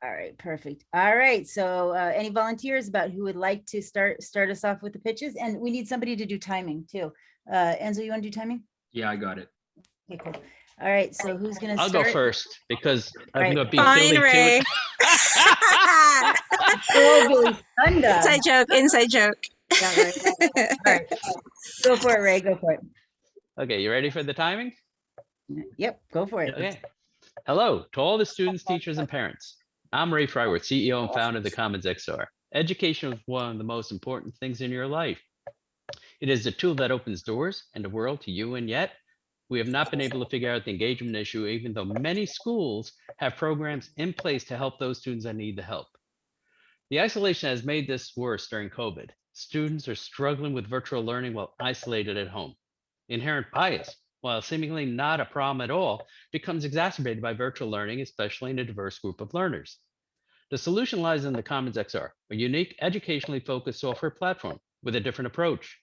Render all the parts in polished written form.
All right, perfect. All right, so any volunteers about who would like to start us off with the pitches? And we need somebody to do timing too. Enzo, you want to do timing? Yeah, I got it. Okay, cool. All right, so who's gonna I'll start? go first because I'm Right. going to be Fine, building to Ray. it. Oh, Billy Thunder. Inside joke, inside joke. Yeah, right. All right, go for it, Ray. Go for it. Okay, you ready for the timing? Yep, go for it. Okay. Hello to all the students, teachers, and parents. I'm Ray Fryworth, CEO and founder of the Commons XR. Education is one of the most important things in your life. It is the tool that opens doors and the world to you, and yet we have not been able to figure out the engagement issue, even though many schools have programs in place to help those students that need the help. The isolation has made this worse during COVID. Students are struggling with virtual learning while isolated at home. Inherent bias, while seemingly not a problem at all, becomes exacerbated by virtual learning, especially in a diverse group of learners. The solution lies in the Commons XR, a unique educationally focused software platform with a different approach,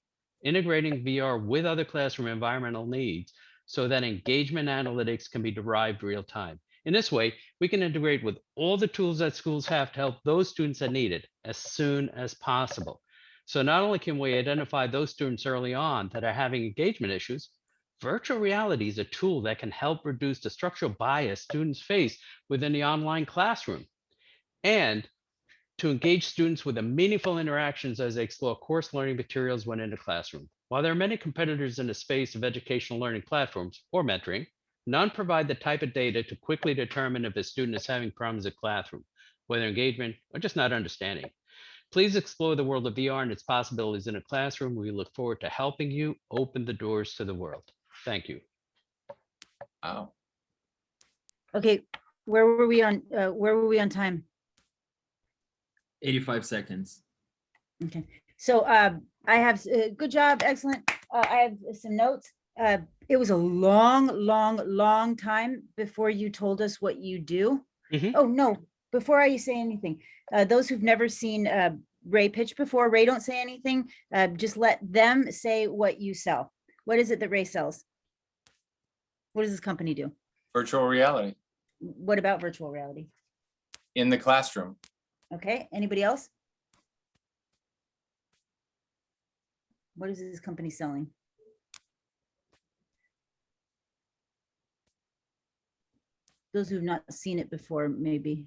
integrating VR with other classroom environmental needs so that engagement analytics can be derived real time. In this way, we can integrate with all the tools that schools have to help those students that need it as soon as possible. So not only can we identify those students early on that are having engagement issues, virtual reality is a tool that can help reduce the structural bias students face within the online classroom, and to engage students with the meaningful interactions as they explore course learning materials when in the classroom. While there are many competitors in the space of educational learning platforms or mentoring, none provide the type of data to quickly determine if a student is having problems in classroom, whether engagement or just not understanding. Please explore the world of VR and its possibilities in a classroom. We look forward to helping you open the doors to the world. Thank you. Wow. Okay, where were we on time? 85 seconds. Okay, so I have good job, excellent. I have some notes. It was a long time before you told us what you do. Mhm. Oh no, before I say anything, those who've never seen Ray pitch before, Ray, don't say anything. Just let them say what you sell. What is it that Ray sells? What does this company do? Virtual reality What about virtual reality? in the classroom. Okay, anybody else? What is this company selling? Those who've not seen it before, maybe.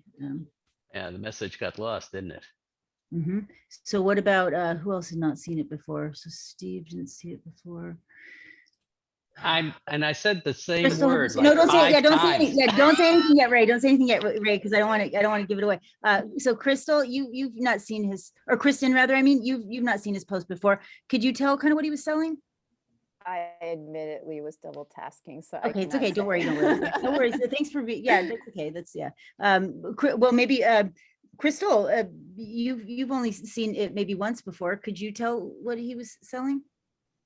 Yeah, the message got lost, didn't it? So what about who else had not seen it before? So Steve didn't see it before. I said the same Crystal, word. no, like don't say it. Yeah, 5 don't say times. anything. Yeah, don't say anything yet, Ray. Don't say anything yet, Ray, because I don't want to give it away. So Crystal, you've not seen his, or Kristen rather. I mean, you've not seen his post before. Could you tell kind of what he was selling? I admittedly was double tasking, so Okay, it's cannot okay. Don't say. worry. Don't worry. Yeah, no worries. Thanks for being. Yeah, that's okay. That's yeah. Well, maybe Crystal, you've only seen it maybe once before. Could you tell what he was selling?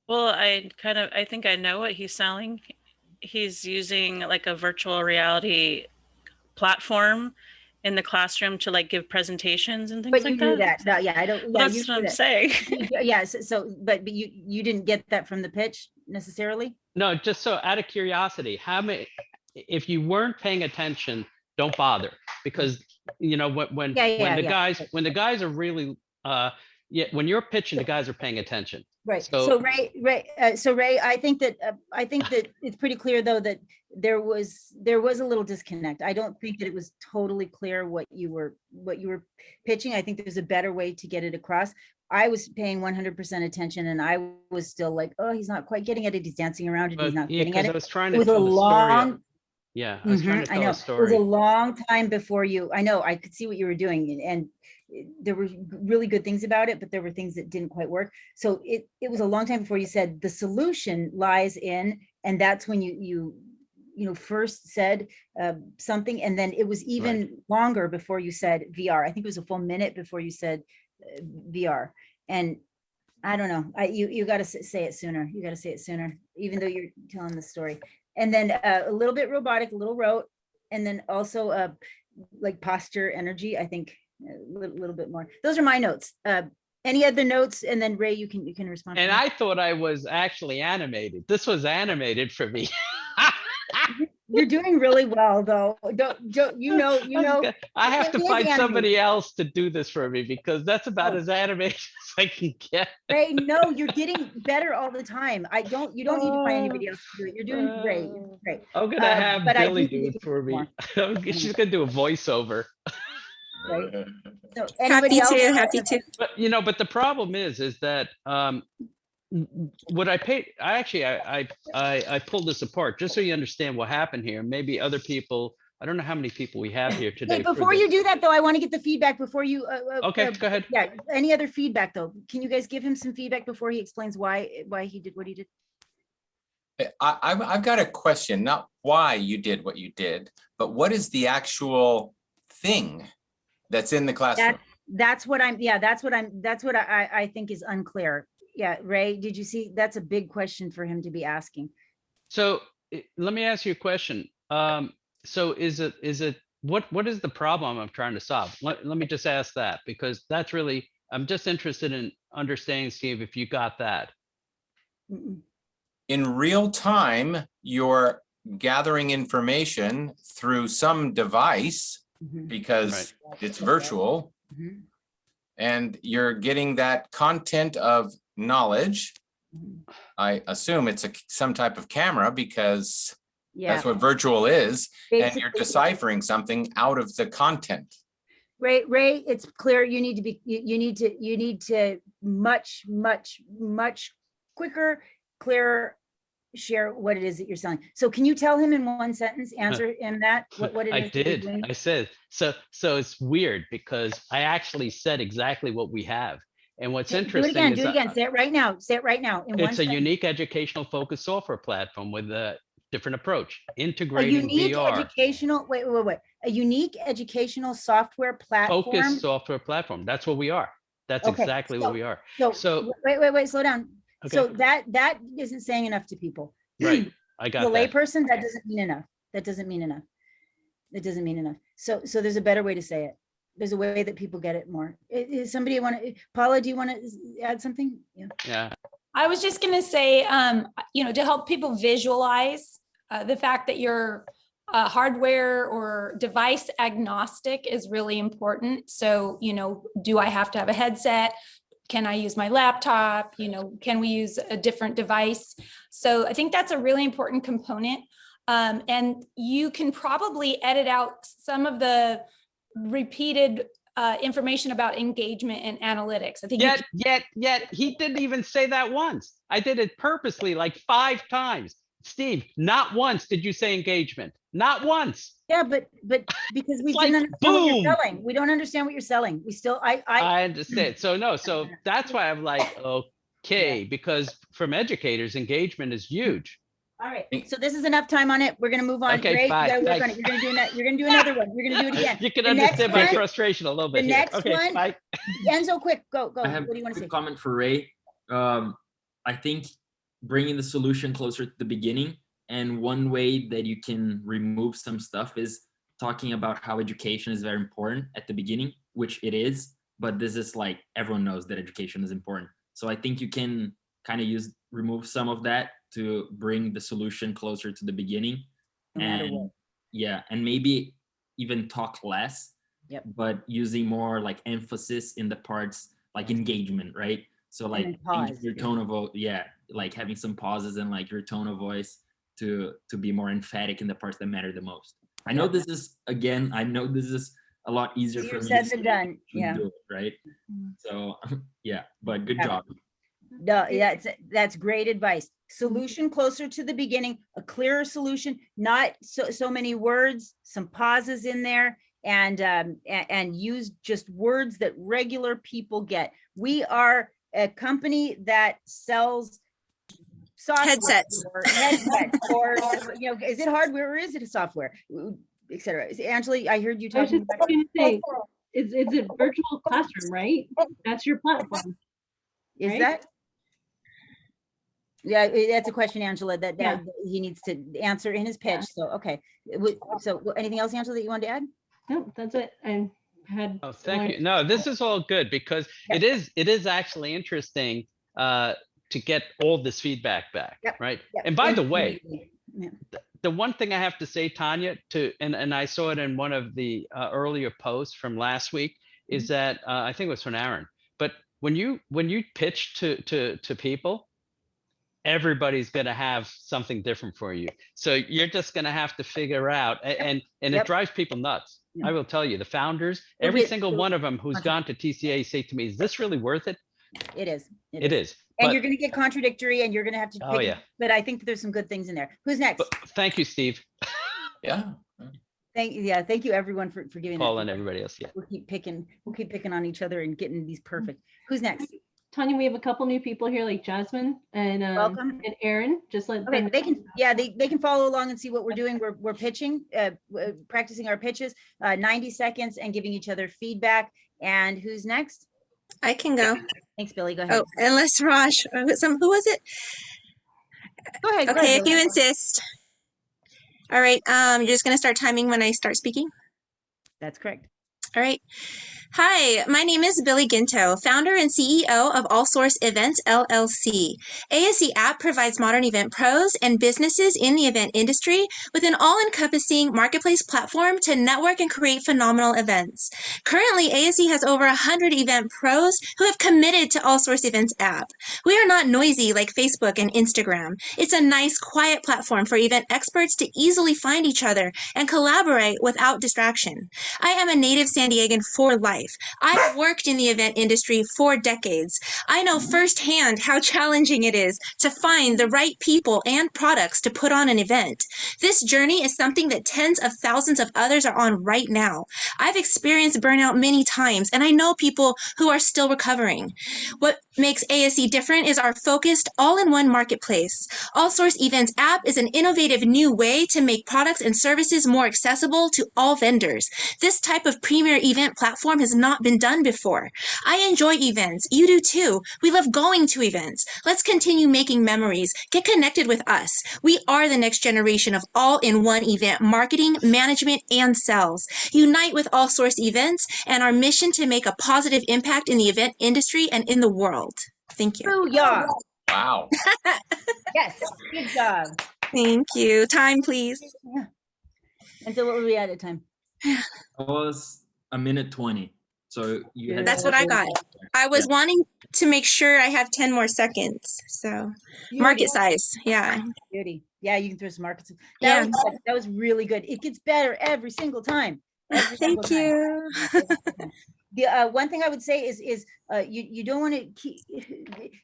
Well, I think I know what he's selling. He's using like a virtual reality platform in the classroom to like give presentations and things But like you knew that. that. Yeah, I don't. Well, Yeah, that's what I'm saying. Yeah. So, but you didn't get that from the pitch necessarily. No, just so out of curiosity, how many, if you weren't paying attention, don't bother, because when the guys are really when you're pitching, the guys are paying attention. Right. So, So Ray, I think that it's pretty clear though that there was a little disconnect. I don't think that it was totally clear what you were pitching. I think there's a better way to get it across. I was paying 100% attention, and I was still like, oh, he's not quite getting at it. He's dancing around it. He's not getting at it. I was trying to It was a tell the story. long. Yeah, I was trying to I tell know a it was story. a long time before you. I know I could see what you were doing, and there were really good things about it, but there were things that didn't quite work. So it was a long time before you said the solution lies in, and that's when you first said something, and then it was even longer before you said VR. I think it was a full minute before you said VR, and I don't know. You got to say it sooner. You got to say it sooner, even though you're telling the story. And then a little bit robotic, a little rote, and then also like posture energy. I think a little bit more. Those are my notes. Any other notes? And then Ray, you can respond. And I thought I was actually animated. This was animated for me. You're doing really well, though. Don't, you know, I have to it is find animated. somebody else to do this for me because that's about Oh. as animated as I can get. Ray, no, you're getting better all the time. You don't need to find anybody else to do it. You're doing great. You're doing great. I'm gonna have But I Billy do do think it it's for me. more. She's gonna do a voiceover. Right. So anybody Happy else? to, happy to. But but the problem is that what I paid, I pulled this apart just so you understand what happened here. Maybe other people, I don't know how many people we have here today. Hey, for before this. you do that, though, I want to get the feedback before you. Okay, go ahead. Yeah. Any other feedback, though? Can you guys give him some feedback before he explains why he did what he did? I've got a question, not why you did what you did, but what is the actual thing that's in the classroom? That's what I think is unclear. Yeah, Ray, did you see? That's a big question for him to be asking. So let me ask you a question. So is it what is the problem I'm trying to solve? Let me just ask that, because that's really, I'm just interested in understanding, Steve, if you got that. Mm-mm. In real time, you're gathering information through some device Mhm. because it's virtual, Mhm. and you're getting that content of knowledge. Mhm. I assume it's some type of camera because Yeah. that's what virtual is, and you're Basically, deciphering something out of the content. Ray, it's clear you need to you need to much quicker, clearer share what it is that you're selling. So can you tell him in one sentence, answer him that, what it I is that you're did. doing? I said, so it's weird because I actually said exactly what we have. And what's Do it interesting again, is do it again. Say it right now. Say it right now in one it's a sentence. unique educational focused software platform with a different approach, A integrating unique VR. educational, wait. A unique educational software platform. Focused software platform. That's what we are. That's Okay, exactly what we are. So So, wait, slow down. okay, So that isn't saying enough to people. right. I To a got that. layperson, that doesn't mean enough. That doesn't mean enough. It doesn't mean enough. So there's a better way to say it. There's a way that people get it more. Is somebody want to, Paula, do you want to add something? Yeah. Yeah. I was just going to say, to help people visualize the fact that you're hardware or device agnostic is really important. So, do I have to have a headset? Can I use my laptop? Can we use a different device? So I think that's a really important component. And you can probably edit out some of the repeated information about engagement and analytics. I think Yet he didn't even say that once. I did it purposely like 5 times. Steve, not once did you say engagement. Not once. Yeah, but because we It's didn't like, understand what you're boom. selling. We don't understand what you're selling. We still, I understand. So that's why I'm like, okay, because from educators, engagement is huge. all right. So this is enough time on it. We're going to move on. Okay, Ray, bye, you gotta work bye. on it. You're going to do that. You're going to do another one. You're going to do it again. You can The next understand my one- frustration a little bit the here. next Okay, one- bye. Enzo, quick, go. I have What do you a want to say? quick comment for Ray. I think bringing the solution closer to the beginning, and one way that you can remove some stuff is talking about how education is very important at the beginning, which it is, but this is like, everyone knows that education is important. So I think you can kind of remove some of that to bring the solution closer to the beginning. No matter And what. yeah, and maybe even talk less, Yep. but using more like emphasis in the parts like engagement, right? So And like then changing pause. your tone of voice, yeah, like having some pauses and like your tone of voice to be more emphatic in the parts that matter the most. I know this is, again, I know this is a lot easier for Easier me said to than done. to Yeah. do it, right? Mhm. So yeah, but good Yeah. job. No, that's great advice. Solution closer to the beginning, a clearer solution, not so many words, some pauses in there, and use just words that regular people get. We are a company that sells software Headsets. or headsets or is it hardware or is it a software, etc. Angela, I heard you I was talking just about. going to say, it's a virtual classroom, right? That's your platform. Is right? that? Yeah, that's a question, Angela, that Yeah. he needs to answer in his pitch. So, okay. So anything else, Angela, that you wanted to add? No, that's it. I had. Oh, thank you. No, this is all good because it is actually interesting to get all this feedback back, Yep, right? Yep. And by the way, Yeah. the one thing I have to say, Tanya, and I saw it in one of the earlier posts from last week, is that I think it was from Aaron. But when you pitch to people, everybody's going to have something different for you. So you're just going to have to figure out, and it Yep. drives people nuts. Yeah. I will tell you, the founders, You'll every get- single you'll- one of them who's gone to TCA say to me, "Is this really worth it?" It is. It is. And But- you're going to get contradictory, and you're going to have to. Oh, pick, yeah. But I think there's some good things in there. Who's next? But thank you, Steve. Yeah. Thank you everyone for giving that Paul and feedback. everybody else. Yeah. We'll keep picking on each other and getting these perfect. Who's next? Tanya, we have a couple new people here, like Jasmine and Welcome. and Aaron. Just let Okay, them. they can follow along and see what we're doing. We're pitching, practicing our pitches, 90 seconds and giving each other feedback. And who's next? I can go. Thanks, Billy. Go ahead. Oh, unless Raj, who was it? Go ahead. Okay, if Billy. you insist. All right, you're just gonna start timing when I start speaking. That's correct. All right. Hi, my name is Billy Ginto, founder and CEO of All Source Events LLC. ASE app provides modern event pros and businesses in the event industry with an all-encompassing marketplace platform to network and create phenomenal events. Currently, ASE has over 100 event pros who have committed to All Source Events app. We are not noisy like Facebook and Instagram. It's a nice, quiet platform for event experts to easily find each other and collaborate without distraction. I am a native San Diegan for life. I've worked in the event industry for decades. I know firsthand how challenging it is to find the right people and products to put on an event. This journey is something that tens of thousands of others are on right now. I've experienced burnout many times, and I know people who are still recovering. What makes ASE different is our focused all-in-one marketplace. All Source Events app is an innovative new way to make products and services more accessible to all vendors. This type of premier event platform has not been done before. I enjoy events. You do too. We love going to events. Let's continue making memories. Get connected with us. We are the next generation of all-in-one event marketing, management, and sales. Unite with All Source Events and our mission to make a positive impact in the event industry and in the world. Thank you. Booyah. Wow. Yes. Good job. Thank you. Time, please. Yeah. And so what were we at time? It was a minute 20. So you had. That's what I got. I was wanting to make sure I have 10 more seconds. So market size. Yeah. Beauty. Yeah, you can throw some markets. Yeah. That was really good. It gets better every single time. Every single Thank you. time. The one thing I would say is you don't want to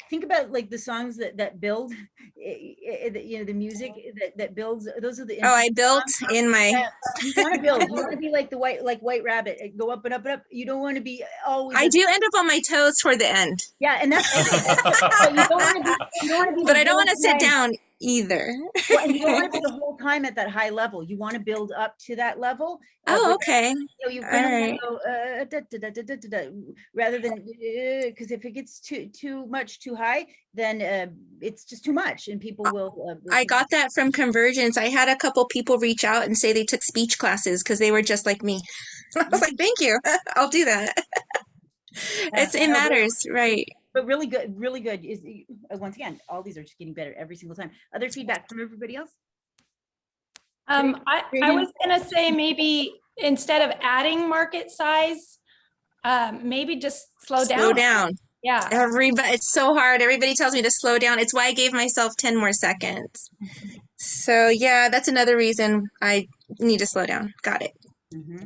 think about like the songs that build, the music that builds. Those are the. Oh, I built in my. Yeah, you want to build. You want to be like the White Rabbit, go up and up and up. You don't want to be always. I do end up on my toes toward the end. Yeah, and that's. But you don't want to be. But I don't want to sit down either. Well, and you don't want to be the whole time at that high level. You want to build up to that level. Oh, okay. You All kind of right. want to go rather than because if it gets too much too high, then it's just too much, and people will. I got that from Convergence. I had a couple people reach out and say they took speech classes because they were just like me. I was like, thank you. I'll do that. It matters, right? But really good is once again, all these are just getting better every single time. Other feedback from everybody else? I was gonna say maybe instead of adding market size, maybe just slow down. Slow down. Yeah. Everybody, it's so hard. Everybody tells me to slow down. It's why I gave myself 10 more seconds. So yeah, that's another reason I need to slow down. Got it. Mm-hmm.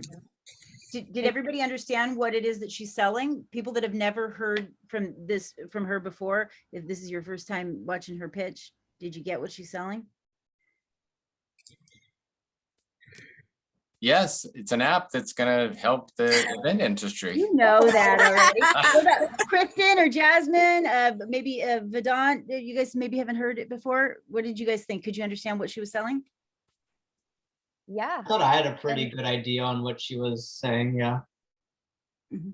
Did everybody understand what it is that she's selling? People that have never heard from her before, if this is your first time watching her pitch, did you get what she's selling? Yes, it's an app that's going to help the event industry. You know that already. What about Kristen or Jasmine, maybe Vedant, you guys maybe haven't heard it before. What did you guys think? Could you understand what she was selling? Yeah. I thought I had a pretty good idea on what she was saying. Yeah. Mm-hmm.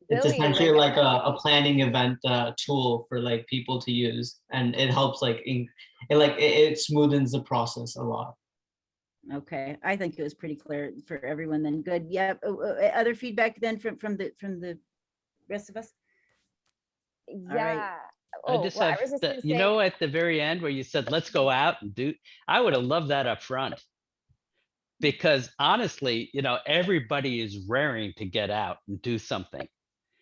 It's Billy, essentially like a planning event tool for like people to use, and it helps it smoothens the process a lot. Okay, I think it was pretty clear for everyone then. Good. Yeah. Other feedback then from the rest of us? Yeah. I Oh, just well, I have, was just gonna you say, know, at the very end where you said, let's go out and do, I would have loved that up front. Because honestly, you know, everybody is raring to get out and do something.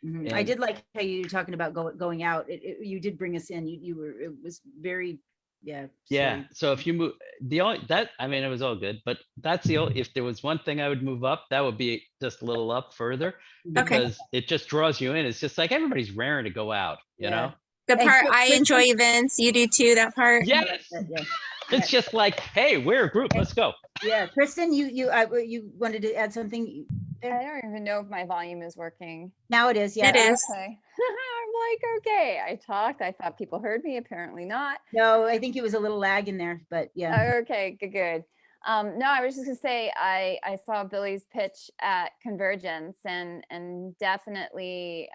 Mhm. I And- did like how you were talking about going out. You did bring us in. You were, it was very, yeah. Yeah, sorry. so if you move, the only, that, I mean, it was all good, but that's the only, if there was one thing I would move up, that would be just a little up further. Okay. Because it just draws you in. It's just like everybody's raring to go out, you Yeah. know? The And part Chris- I enjoy events, you do too, that part. Yes, Yeah. it's just like, hey, we're a group, let's go. Yeah, Kristen, you wanted to add something I there? don't even know if my volume is working. Now it is, yeah. It is. Okay. I'm like, okay, I talked. I thought people heard me. Apparently not. No, I think it was a little lag in there, but yeah. Okay, good. No, I was just gonna say I saw Billy's pitch at Convergence and definitely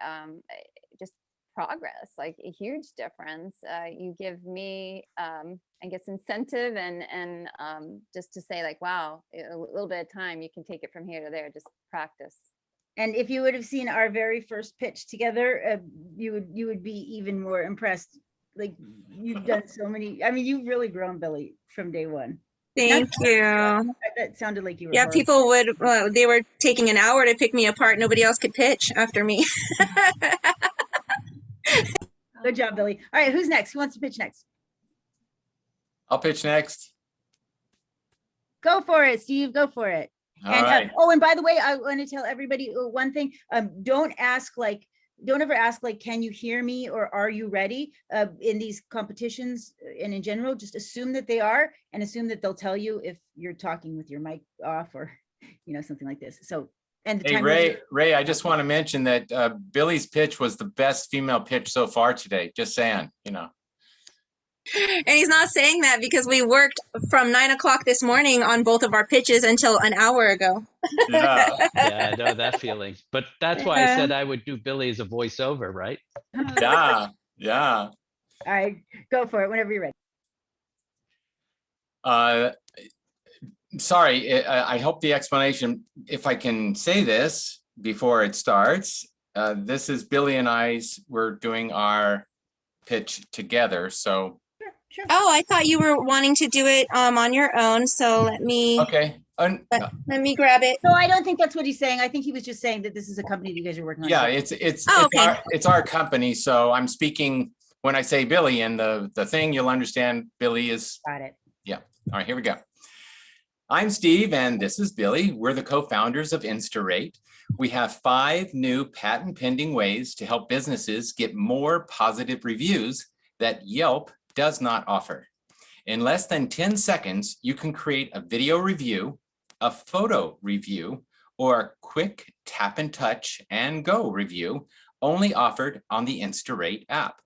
just progress, like a huge difference. You give me I guess incentive and just to say like, wow, a little bit of time, you can take it from here to there, just practice. And if you would have seen our very first pitch together, you would be even more impressed. Like you've done so many, I mean, you've really grown, Billy, from day one. Thank you. That sounded like you were. Yeah, horrible. people would, they were taking an hour to pick me apart. Nobody else could pitch after me. Good job, Billy. All right, who's next? Who wants to pitch next? I'll pitch next. Go for it, Steve, go for it. All And right. oh, and by the way, I want to tell everybody one thing. Don't ever ask like, can you hear me or are you ready? In these competitions and in general, just assume that they are and assume that they'll tell you if you're talking with your mic off or, you know, something like this. So, and the Hey, time. Ray, I just want to mention that Billy's pitch was the best female pitch so far today. Just saying, you know. And he's not saying that because we worked from 9 o'clock this morning on both of our pitches until an hour ago. Yeah. Yeah, I know that feeling. But that's why I Yeah. said I would do Billy as a voiceover, right? Yeah. Yeah. All right, go for it whenever you're ready. Sorry, I hope the explanation, if I can say this before it starts, this is Billy and we're doing our pitch together. So, Sure. Oh, I thought you were wanting to do it on your own. So let me okay. let me grab it. No, I don't think that's what he's saying. I think he was just saying that this is a company that you guys are working on. Yeah, it's Oh, okay. it's our company. So I'm speaking when I say Billy and the thing, you'll understand Billy is. Got it. Yeah. All right, here we go. I'm Steve and this is Billy. We're the co-founders of InstaRate. We have 5 new patent pending ways to help businesses get more positive reviews that Yelp does not offer. In less than 10 seconds, you can create a video review, a photo review, or a quick tap and touch and go review, only offered on the InstaRate app.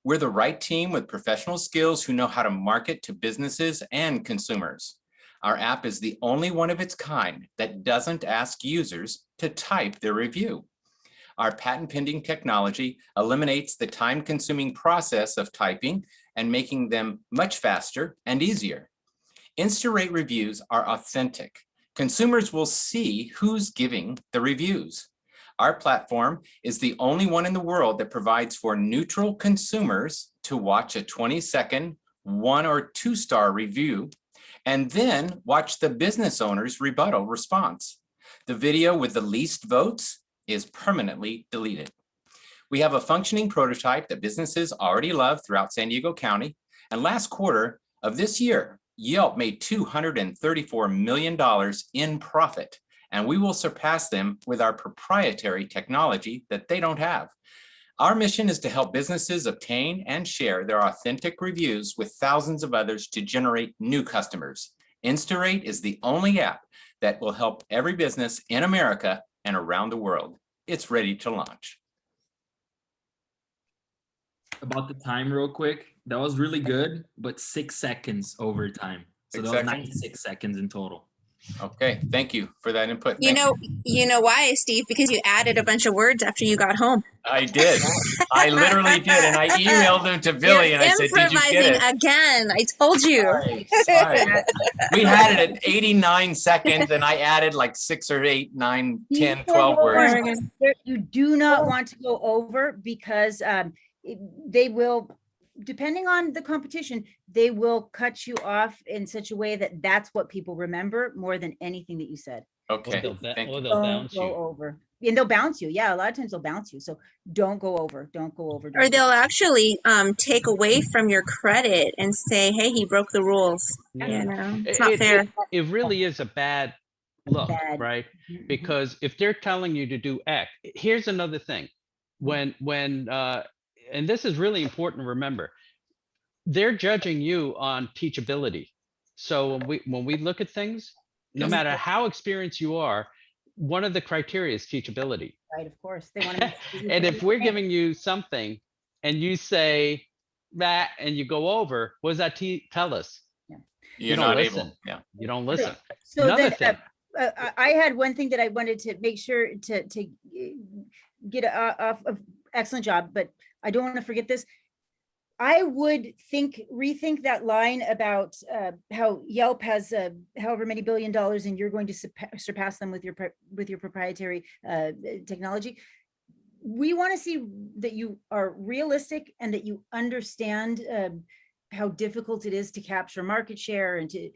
We're the right team with professional skills who know how to market to businesses and consumers. Our app is the only one of its kind that doesn't ask users to type their review. Our patent pending technology eliminates the time-consuming process of typing and making them much faster and easier. InstaRate reviews are authentic. Consumers will see who's giving the reviews. Our platform is the only one in the world that provides for neutral consumers to watch a 20-second 1 or 2-star review and then watch the business owner's rebuttal response. The video with the least votes is permanently deleted. We have a functioning prototype that businesses already love throughout San Diego County. And last quarter of this year, Yelp made $234 million in profit, and we will surpass them with our proprietary technology that they don't have. Our mission is to help businesses obtain and share their authentic reviews with thousands of others to generate new customers. InstaRate is the only app that will help every business in America and around the world. It's ready to launch. About the time real quick, that was really good, but 6 seconds over time. So 6 that was seconds. 96 seconds in total. Okay, thank you for that input. You Thank know why, Steve? Because you added a bunch of words after you got home. I did. I literally did. And I emailed them to Billy and I said, did you get it? Again. I told you. Sorry. We had it at 89 seconds and I added like 6 or 8, 9, 10, 12 words. You do not want to go over because they will, depending on the competition, they will cut you off in such a way that that's what people remember more than anything that you said. Okay, thank Or you. they'll Don't bounce go you. over. And they'll bounce you. Yeah, a lot of times they'll bounce you. So don't go over. Don't go over. Or don't go they'll actually take away from your credit and say, hey, he broke the rules. Yeah. You know, it's not It, fair. it really is a bad look, Bad. right? Mhm, mhm. Because if they're telling you to do X, here's another thing. When and this is really important to remember, they're judging you on teachability. So when we look at things, no Yes. matter how experienced you are, one of the criteria is teachability. Right, of course. They want to. And if we're giving you something and you say that and you go over, what does that tell us? You're don't not listen. able. Yeah. You don't listen. So Another then, thing. I had one thing that I wanted to make sure to get off of, excellent job, but I don't want to forget this. I would rethink that line about how Yelp has however many $1 billion and you're going to surpass them with your proprietary technology. We want to see that you are realistic and that you understand how difficult it is to capture market share and to,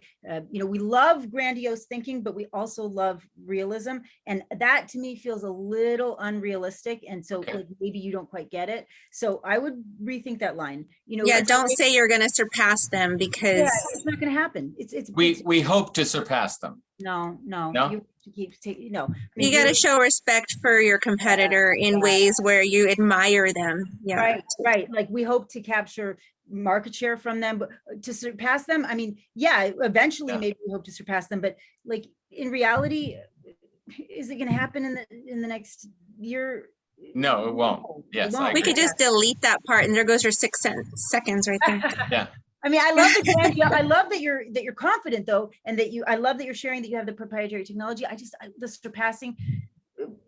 we love grandiose thinking, but we also love realism. And that to me feels a little unrealistic. And so like maybe you don't quite get it. So I would rethink that line. Yeah, don't say you're going to surpass them because yeah, it's not going to happen. We hope to surpass them. No. No? You keep taking, no. I you mean, got to really- show respect for your competitor in ways where you admire them. Yeah. Right. Like we hope to capture market share from them, but to surpass them, I mean, yeah, eventually maybe we hope to surpass them, but like in reality, is it going to happen in the next year? No, it won't. Yes, I We agree. could just delete that part and there goes your 6 seconds right there. Yeah. I mean, I love I love that you're confident though, and that I love that you're sharing that you have the proprietary technology. The surpassing.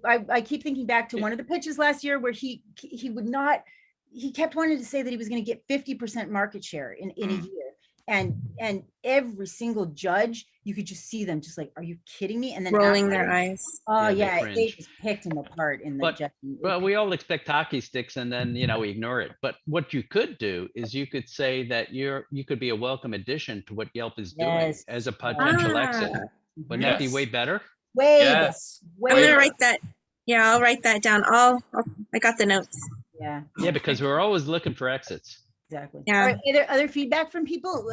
I keep thinking back to one of the pitches last year where he would not. He kept wanting to say that he was going to get 50% market share in a year, and every single judge, you could just see them just like, are you kidding me? And then rolling their eyes. Oh Yeah, they yeah, they cringe. just picked him apart in the But judging. well, we all expect hockey sticks and then we ignore it. But what you could do is you could say that you could be a welcome addition to what Yelp is doing Yes. as a potential exit. Wouldn't that be Yes. way better? Way Yes. way I'm going to better. write that. Yeah, I'll write that down. I got the notes. Yeah, Yeah, because we're always looking for exits. exactly. Yeah. All right, other feedback from people?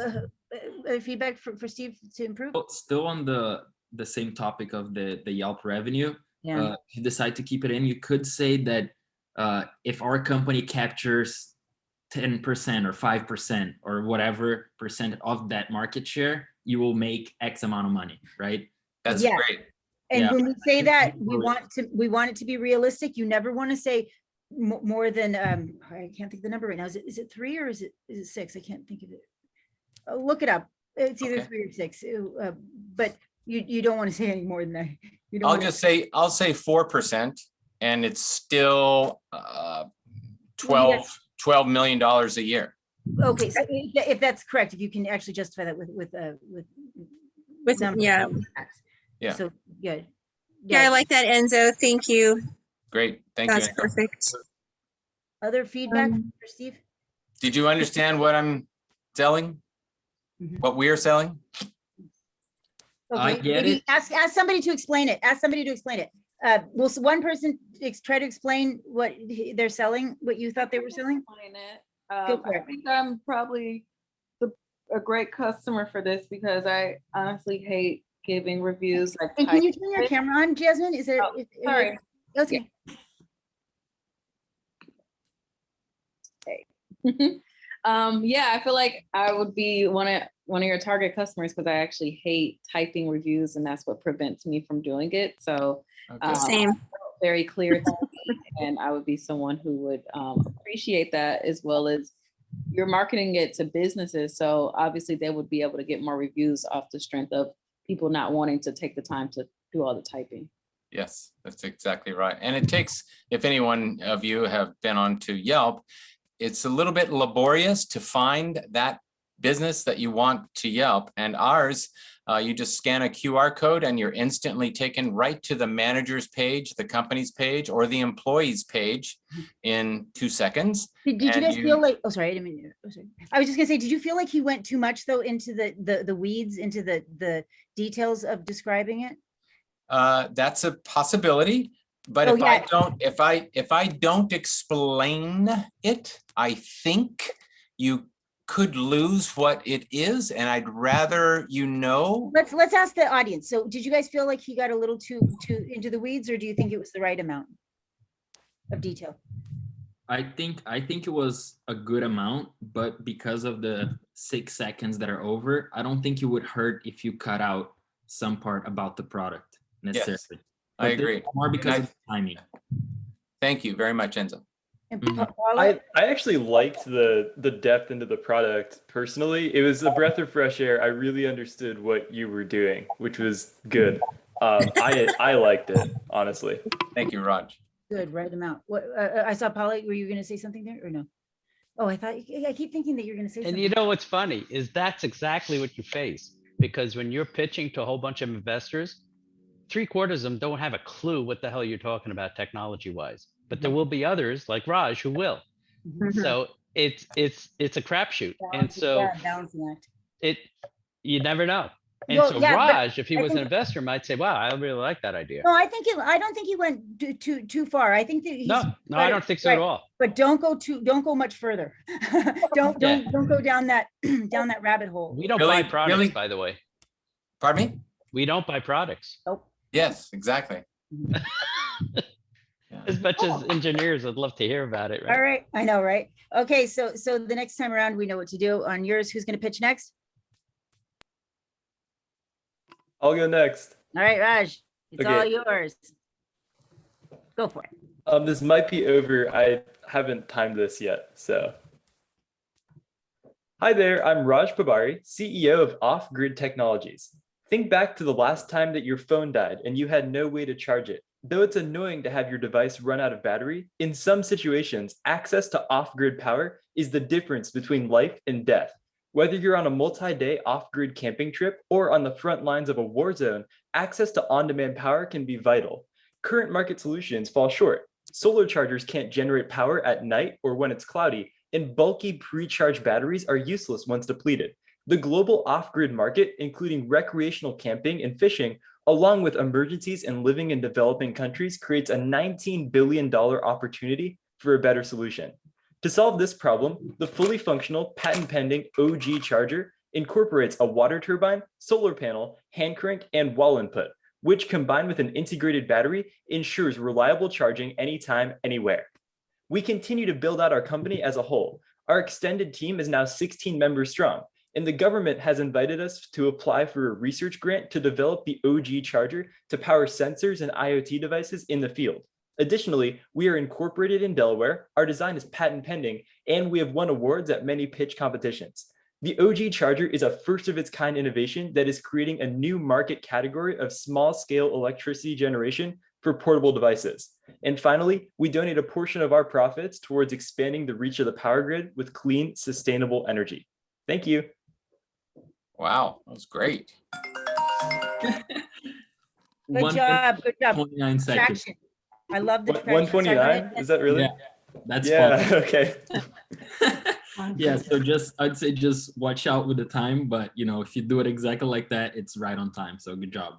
Other feedback for Steve to improve? Well, still on the same topic of the Yelp revenue, Yeah. if you decide to keep it in, you could say that if our company captures 10% or 5% or whatever percent of that market share, you will make X amount of money, right? That's Yeah. great. And Yeah. when we say that, we Realistic. want it to be realistic. You never want to say more than I can't think of the number right now. Is it 3 or is it 6? I can't think of it. Look it up. It's either Okay. 3 or 6. But you don't want to say any more than that. You don't I'll wanna- just say, I'll say 4%, and it's still $12 million a year. Okay, so if that's correct, if you can actually justify that with numbers. Yeah. Yeah. So good. Yeah, I like that, Enzo. Thank you. Great. Thank That's you. perfect. Other feedback for Steve? Did you understand what I'm selling? Mhm. What we are selling? I Okay, get maybe it. ask somebody to explain it. Ask somebody to explain it. Will one person try to explain what they're selling, what you thought they were selling? Explain it. Go for I it. think I'm probably a great customer for this because I honestly hate giving reviews. Like And can you turn your camera on, Jasmine? Is it? Oh, sorry. Okay. Yeah, I feel like I would be one of your target customers because I actually hate typing reviews, and that's what prevents me from doing it. So Okay. Same. very clear to me, and I would be someone who would appreciate that, as well as you're marketing it to businesses. So obviously they would be able to get more reviews off the strength of people not wanting to take the time to do all the typing. Yes, that's exactly right. And it takes, if anyone of you have been on to Yelp, it's a little bit laborious to find that business that you want to Yelp. And ours, you just scan a QR code and you're instantly taken right to the manager's page, the company's page, or the employee's page in 2 seconds. Did you And guys feel like, oh, sorry, I didn't mean, oh, sorry. I was just gonna say, did you feel like he went too much though into the weeds, into the details of describing it? That's a possibility. But Oh, if yeah. if I don't explain it, I think you could lose what it is, and I'd rather you know. Let's ask the audience. So did you guys feel like he got a little too into the weeds, or do you think it was the right amount of detail? I think it was a good amount, but because of the 6 seconds that are over, I don't think it would hurt if you cut out some part about the product necessarily. Yes, But I this agree. is more because of the timing. Thank you very much, Enzo. And Mhm. Paula? I actually liked the depth into the product personally. It was a breath of fresh air. I really understood what you were doing, which was good. I liked it, honestly. Thank you, Raj. Good, right amount. What, I saw Paula, were you gonna say something there or no? Oh, I keep thinking that you're gonna say And something. you know what's funny is that's exactly what you face, because when you're pitching to a whole bunch of investors, 3/4 of them don't have a clue what the hell you're talking about technology wise, but there will be others like Raj who will. So it's a crapshoot. And so Balancing act. you never know. And Well, so yeah, but Raj, if he I was an think- investor, might say, wow, I really like that idea. No, I don't think he went too far. I think that he's. No, I don't think so at all. But don't go much further. Don't go down that rabbit hole. We don't Really- buy products, really- by the way. Pardon me? We don't buy products. Nope. Yes, exactly. As much as engineers would love to hear about it, right? All right, I know, right? Okay, so the next time around, we know what to do. On yours, who's gonna pitch next? I'll go next. All right, Raj, it's all Okay. yours. Go for it. This might be over. I haven't timed this yet, so. Hi there, I'm Raj Pabari, CEO of Off Grid Technologies. Think back to the last time that your phone died and you had no way to charge it. Though it's annoying to have your device run out of battery, in some situations, access to off-grid power is the difference between life and death. Whether you're on a multi-day off-grid camping trip or on the front lines of a war zone, access to on-demand power can be vital. Current market solutions fall short. Solar chargers can't generate power at night or when it's cloudy, and bulky pre-charged batteries are useless once depleted. The global off-grid market, including recreational camping and fishing, along with emergencies and living in developing countries, creates a $19 billion opportunity for a better solution. To solve this problem, the fully functional, patent-pending OG charger incorporates a water turbine, solar panel, hand crank, and wall input, which combined with an integrated battery ensures reliable charging anytime, anywhere. We continue to build out our company as a whole. Our extended team is now 16 members strong, and the government has invited us to apply for a research grant to develop the OG charger to power sensors and IoT devices in the field. Additionally, we are incorporated in Delaware, our design is patent pending, and we have won awards at many pitch competitions. The OG charger is a first of its kind innovation that is creating a new market category of small scale electricity generation for portable devices. And finally, we donate a portion of our profits towards expanding the reach of the power grid with clean, sustainable energy. Thank you. Wow, that was great. Good job, good job. 29 seconds. Traction. I love the traction. 129? Is that really? Yeah, that's Yeah, fun. okay. Yeah, so I'd say just watch out with the time, but if you do it exactly like that, it's right on time. So good job.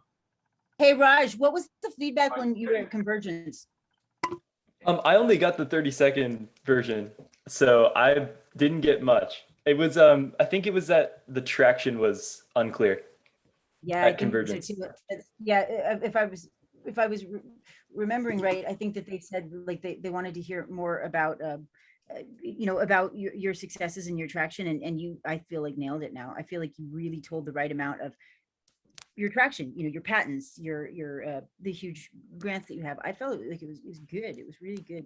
Hey, Raj, what was the feedback when you were at Convergence? I only got the 30-second version, so I didn't get much. It was, I think it was that the traction was unclear. Yeah, At I think so Convergence. too. Yeah, if I was remembering right, I think that they said like they wanted to hear more about about your successes and your traction, and you, I feel like, nailed it now. I feel like you really told the right amount of your traction, your patents, your the huge grants that you have. I felt like it was good. It was really good.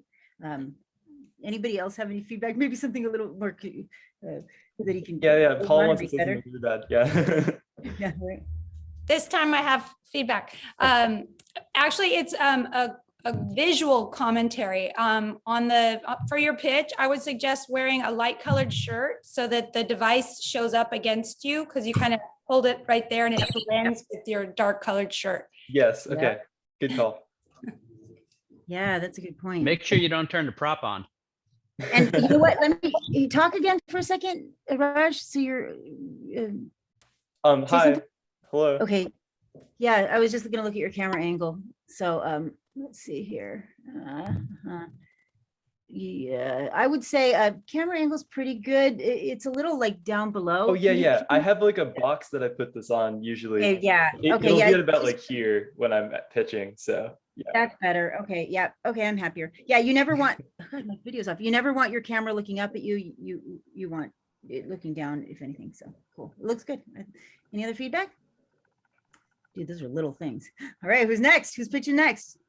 Anybody else have any feedback? Maybe something a little more that he can. Yeah. Paul learn wants to to be say better. something really bad. Yeah. Yeah, right. This time I have feedback. Actually, it's a visual commentary. For your pitch, I would suggest wearing a light colored shirt so that the device shows up against you, because you kind of hold it right there and it blends with your dark colored shirt. Yes. Yeah. Okay. Good call. Yeah, that's a good point. Make sure you don't turn the prop on. And you know what? Let me talk again for a second, Raj. So you're say Hi. something? Hello. Okay. Yeah, I was just gonna look at your camera angle. So let's see here. Yeah, I would say camera angle's pretty good. It's a little like down below. Oh yeah, Can you- yeah. I have like a box that I put this on usually. Okay, yeah. Okay, It'll yeah. be at about like here when I'm pitching. So yeah. That's better. Okay, yeah. Okay, I'm happier. Yeah, you never want God, my video's off. You never want your camera looking up at you. You want it looking down, if anything. So cool. It looks good. Any other feedback? Dude, those are little things. All right, who's next? Who's pitching next?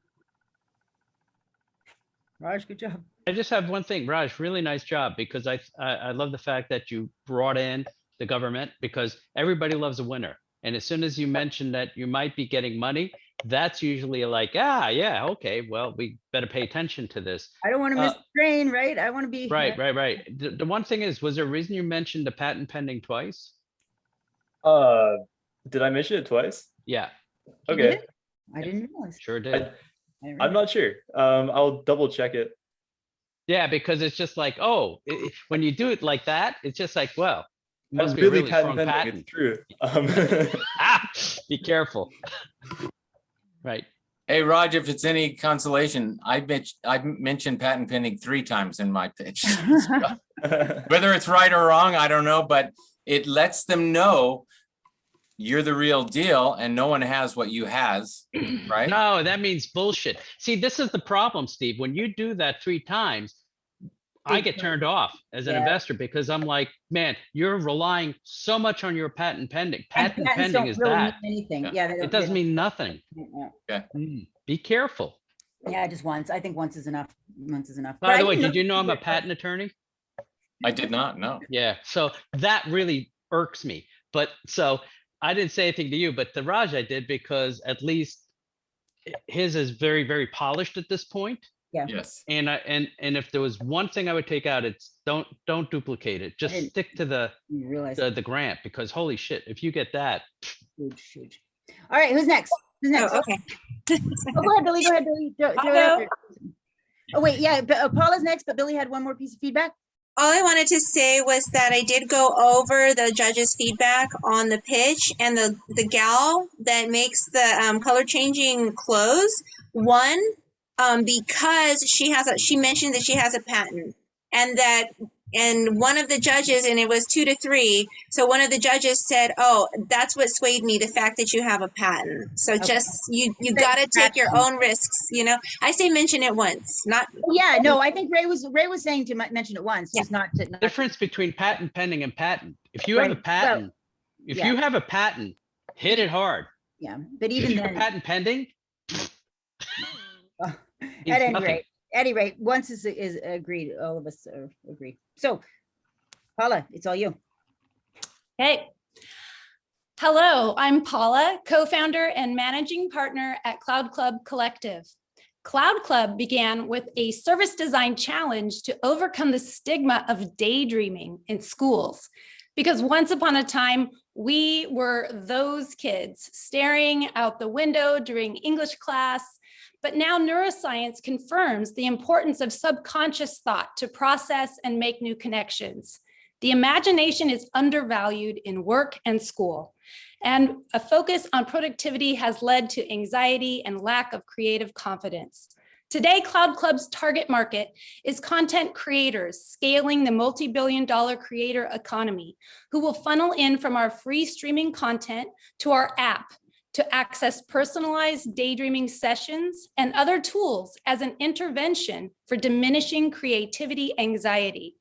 Raj, good job. I just have one thing, Raj, really nice job, because I love the fact that you brought in the government, because everybody loves a winner. And as soon as you mention that you might be getting money, that's usually like, yeah, okay, well, we better pay attention to this. I don't want to miss the train, right? I want to be Right. The one thing is, was there a reason you mentioned the patent pending twice? Did I mention it twice? Yeah. Okay. I didn't realize. Sure did. I'm not sure. I'll double check it. Yeah, because it's just like, when you do it like that, it's just like, well, That's must be a really patent strong pending. patent. It's true. Be careful. Right. Hey, Raj, if it's any consolation, I mentioned patent pending 3 times in my pitch. Whether it's right or wrong, I don't know, but it lets them know you're the real deal and no one has what you has, right? No, that means bullshit. See, this is the problem, Steve. When you do that 3 times, I get turned off as an investor, because I'm like, man, you're relying so much on your patent pending. Patent pending is really that. mean anything. Yeah, It doesn't mean nothing. Yeah. Be careful. Yeah, just once. I think once is enough. Once is enough. By the way, did you know I'm a patent attorney? I did not know. Yeah, so that really irks me. But so I didn't say anything to you, but to Raj I did, because at least his is very, very polished at this point. Yeah. Yes. And if there was one thing I would take out, it's don't duplicate it. Just stick to the grant, because holy shit, if you get that. Huge. All right, who's next? Who's next? Oh, okay. Go ahead, Billy. Go ahead, Billy. Oh wait, yeah. Paula's next, but Billy had one more piece of feedback. All I wanted to say was that I did go over the judge's feedback on the pitch, and the gal that makes the color changing clothes won because she mentioned that she has a patent, and one of the judges, and it was 2-3. So one of the judges said, "Oh, that's what swayed me, the fact that you have a patent. So just you got to take your own risks, you know." I say mention it once, not. Yeah, no, I think Ray was saying to mention it once, just not to. Difference between patent pending and patent. If you have a patent, you have a patent, hit it hard. Yeah, but even if you then, have patent pending. At any rate, once is agreed. All of us agree. So, Paula, it's all you. Hey. Hello, I'm Paula, co-founder and managing partner at Cloud Club Collective. Cloud Club began with a service design challenge to overcome the stigma of daydreaming in schools. Because once upon a time, we were those kids staring out the window during English class. But now neuroscience confirms the importance of subconscious thought to process and make new connections. The imagination is undervalued in work and school, and a focus on productivity has led to anxiety and lack of creative confidence. Today, Cloud Club's target market is content creators scaling the multi-billion-dollar creator economy, who will funnel in from our free streaming content to our app to access personalized daydreaming sessions and other tools as an intervention for diminishing creativity anxiety.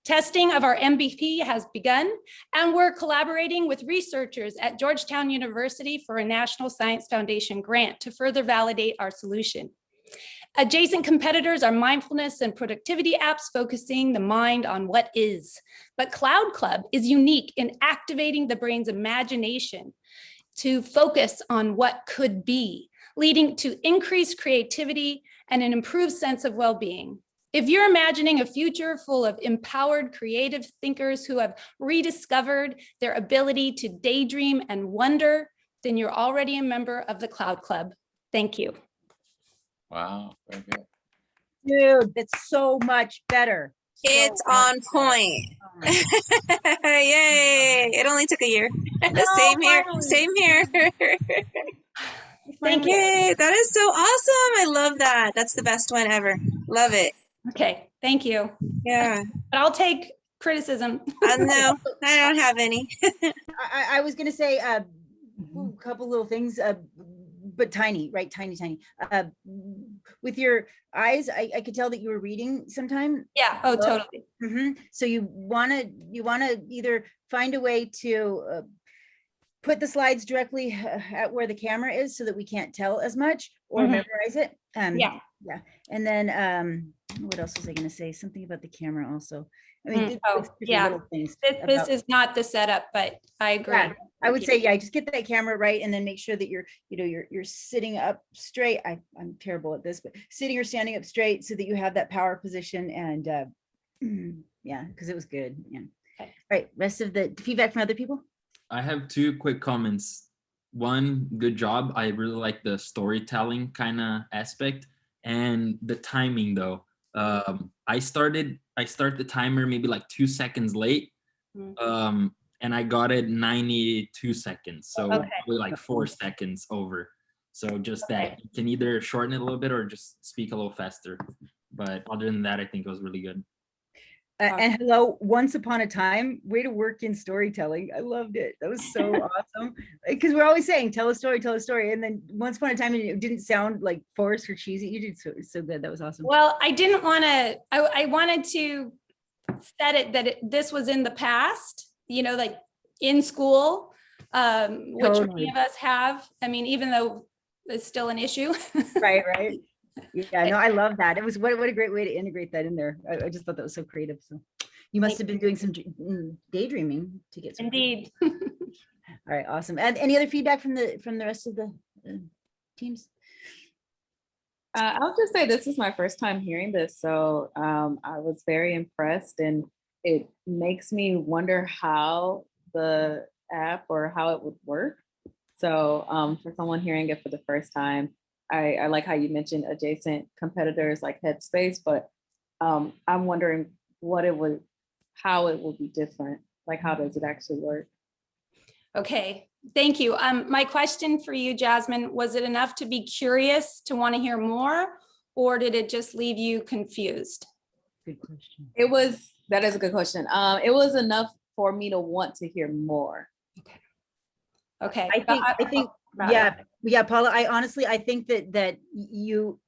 Testing of our MVP has begun, and we're collaborating with researchers at Georgetown University for a National Science Foundation grant to further validate our solution. Adjacent competitors are mindfulness and productivity apps focusing the mind on what is. But Cloud Club is unique in activating the brain's imagination to focus on what could be, leading to increased creativity and an improved sense of well-being. If you're imagining a future full of empowered creative thinkers who have rediscovered their ability to daydream and wonder, then you're already a member of the Cloud Club. Thank you. Wow, very good. Dude, that's so much better. So It's much on better. point. Oh my God. Yay. It only took a year. Same here. finally. Same here. Thank you. Yay. That is so awesome. I love that. That's the best one ever. Love it. Okay, thank you. Yeah. But I'll take criticism. No, I don't have any. I was gonna say a couple little things, but tiny, right? Tiny. With your eyes, I could tell that you were reading sometime. Yeah. Oh, totally. So you wanna either find a way to put the slides directly at where the camera is so that we can't tell as much, or memorize it. Yeah. And then what else was I gonna say? Something about the camera also. I mean, yeah. little things This is not the setup, but I agree. yeah, I would say, yeah, just get that camera right, and then make sure that you're sitting up straight. I'm terrible at this, but sitting or standing up straight so that you have that power position. And yeah, because it was good. Yeah. Okay. All right. Rest of the feedback from other people. I have two quick comments. One, good job. I really like the storytelling kind of aspect, and the timing though. I start the timer maybe like 2 seconds late. And I got it 92 seconds. So probably like 4 seconds over. So just that you can either shorten it a little bit or just speak a little faster. But other than that, I think it was really good. And hello, once upon a time, way to work in storytelling. I loved it. That was so awesome. Because we're always saying, tell a story. And then once upon a time, it didn't sound like forced or cheesy. You did so good. That was awesome. Well, I didn't want to, I wanted to set it that this was in the past, like in school, which many of us have. I mean, even though it's still an issue. Right. Yeah, no, I love that. It was what a great way to integrate that in there. I just thought that was so creative. So you must have been doing some daydreaming to get some. Indeed. All right, awesome. And any other feedback from the rest of the teams? I'll just say this is my first time hearing this, so I was very impressed, and it makes me wonder how the app or how it would work. So for someone hearing it for the first time, I like how you mentioned adjacent competitors like Headspace, but I'm wondering how it will be different. Like, how does it actually work? Okay, thank you. My question for you, Jasmine, was it enough to be curious to want to hear more, or did it just leave you confused? Good question. That is a good question. It was enough for me to want to hear more. Okay. I think yeah, Paula, I think that you,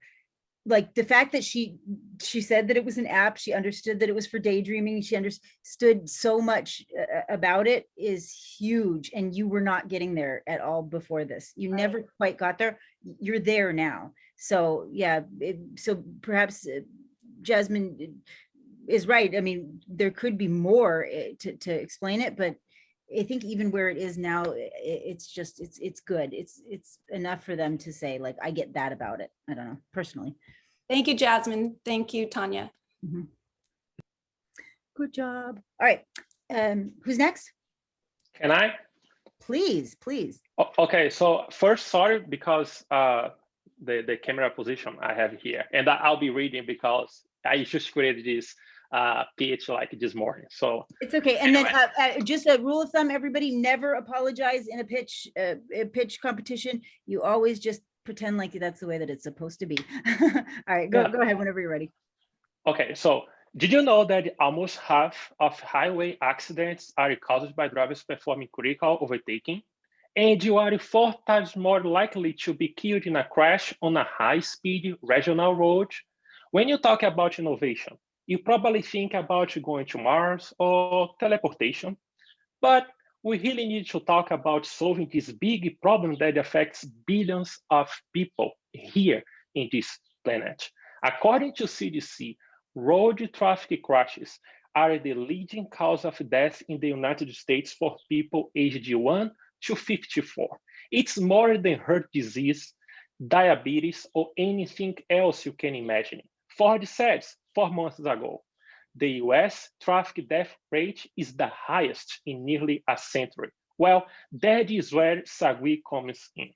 like, the fact that she said that it was an app, she understood that it was for daydreaming, she understood so much about it is huge, and you were not getting there at all before this. You never quite got there. You're there now. So yeah, so perhaps Jasmine is right. I mean, there could be more to explain it, but I think even where it is now, it's good. It's enough for them to say, like, I get that about it. I don't know, personally. Thank you, Jasmine. Thank you, Tanya. Good job. All right. Who's next? Can I? Please. Okay, so first, sorry, because the camera position I have here, and I'll be reading because I just created this pitch like this morning, so it's okay. And then just a rule of thumb, everybody, never apologize in a pitch competition. You always just pretend like that's the way that it's supposed to be. All right, go ahead whenever you're ready. Okay, so did you know that almost half of highway accidents are caused by drivers performing critical overtaking, and you are 4 times more likely to be killed in a crash on a high-speed regional road? When you talk about innovation, you probably think about going to Mars or teleportation, but we really need to talk about solving this big problem that affects billions of people here in this planet. According to CDC, road traffic crashes are the leading cause of death in the United States for people aged 1 to 54. It's more than heart disease, diabetes, or anything else you can imagine. Ford said 4 months ago, the US traffic death rate is the highest in nearly a century. Well, that is where SAGWI comes in.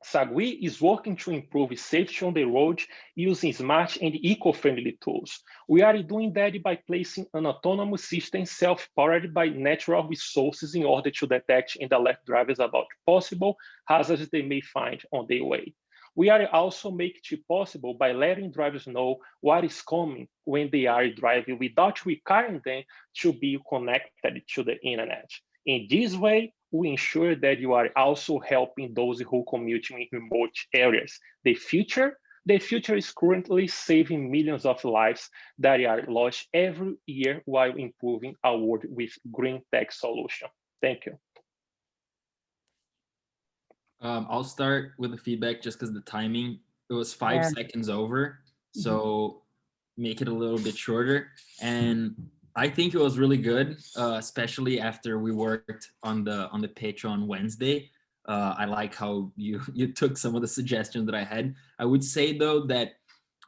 SAGWI is working to improve safety on the road using smart and eco-friendly tools. We are doing that by placing an autonomous system self-powered by natural resources in order to detect and alert drivers about possible hazards they may find on their way. We are also making it possible by letting drivers know what is coming when they are driving without requiring them to be connected to the internet. In this way, we ensure that you are also helping those who commute in remote areas. The future is currently saving millions of lives that are lost every year while improving our world with green tech solution. Thank you. I'll start with the feedback just because the timing, it was 5 seconds over. So make it a little bit shorter. And I think it was really good, especially after we worked on the pitch on Wednesday. I like how you took some of the suggestions that I had. I would say though that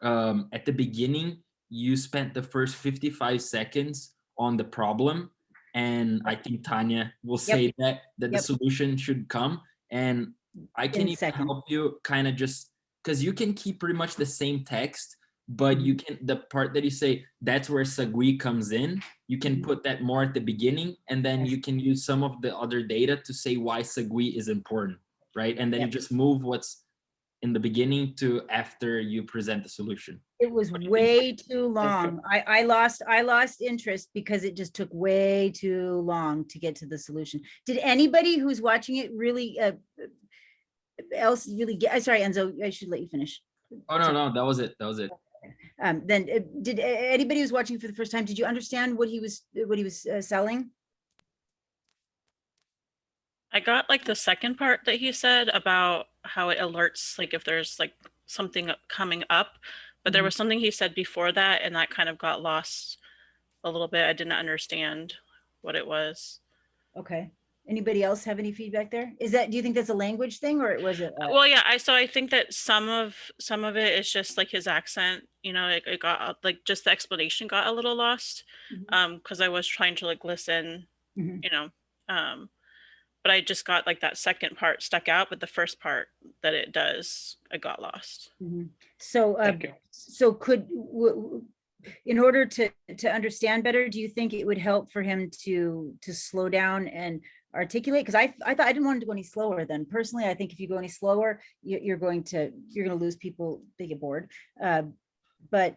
at the beginning, you spent the first 55 seconds on the problem. And I think Tanya will say that the solution should come. And I can even help you kind of just, because you can keep pretty much the same text, but you can, the part that you say, that's where SAGWI comes in, you can put that more at the beginning, and then you can use some of the other data to say why SAGWI is important, right? And then you just move what's in the beginning to after you present the solution. It was way too long. I lost interest because it just took way too long to get to the solution. Did anybody who's watching it really else really get? Sorry, Enzo, I should let you finish. Oh no, that was it. Then did anybody who's watching for the first time, did you understand what he was selling? I got like the second part that he said about how it alerts, like if there's like something coming up, but there was something he said before that, and that kind of got lost a little bit. I didn't understand what it was. Okay. Anybody else have any feedback there? Is that, do you think that's a language thing, or was it? Well, yeah, I think that some of it is just like his accent, you know, it got like just the explanation got a little lost, because I was trying to like listen, you know, but I just got like that second part stuck out, but the first part that it does, I got lost. So, so could, in order to understand better, do you think it would help for him to slow down and articulate? Because I thought I didn't want him to go any slower. Then personally, I think if you go any slower, you're going to lose people. They get bored. But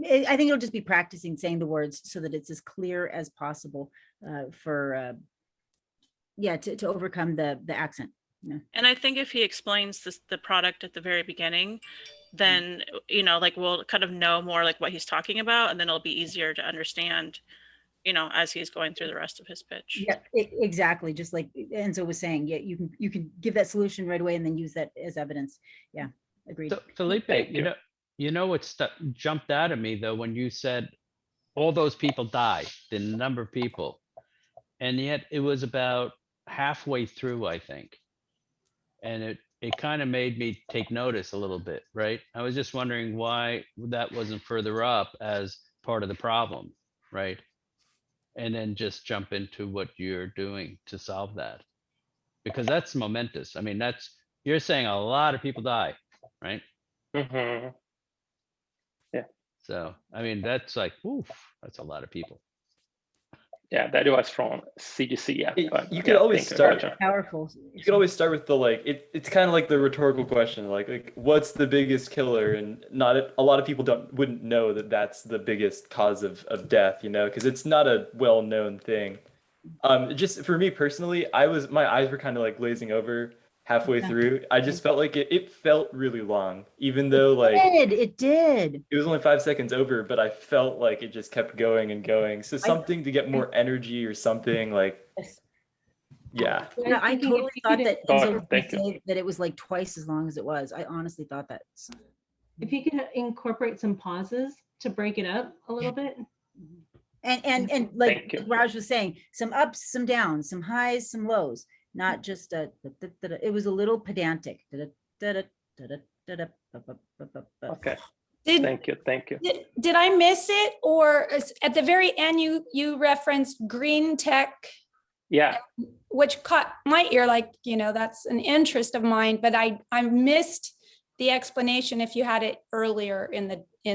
I think it'll just be practicing saying the words so that it's as clear as possible for to overcome the accent. Yeah. And I think if he explains the product at the very beginning, then, you know, like we'll kind of know more like what he's talking about, and then it'll be easier to understand, you know, as he's going through the rest of his pitch. Yeah, exactly. Just like Enzo was saying, yeah, you can give that solution right away and then use that as evidence. Yeah, agreed. So Felipe, you know what jumped out at me though when you said all those people died, the number of people, and yet it was about halfway through, I think, and it kind of made me take notice a little bit, right? I was just wondering why that wasn't further up as part of the problem, right? And then just jump into what you're doing to solve that, because that's momentous. I mean, you're saying a lot of people die, right? Yeah. So I mean, that's like, oof, that's a lot of people. Yeah, that was from CDC. Yeah, you could always start powerful. You could always start with the it's kind of like the rhetorical question, like what's the biggest killer, and a lot of people wouldn't know that that's the biggest cause of death, you know, because it's not a well-known thing. Just for me personally, my eyes were kind of like glazing over halfway through. I just felt like it felt really long, even though it did. It was only 5 seconds over, but I felt like it just kept going and going. So something to get more energy or something like, yeah. Yeah, I totally thought that Enzo was going to say that it was like twice as long as it was. I honestly thought that. If you could incorporate some pauses to break it up a little bit. And like Raj was saying, some ups, some downs, some highs, some lows, not just it was a little pedantic. Okay. Did, Thank you. did I miss it? Or at the very end, you referenced green tech, Yeah. which caught my ear, like, that's an interest of mine, but I missed the explanation if you had it earlier in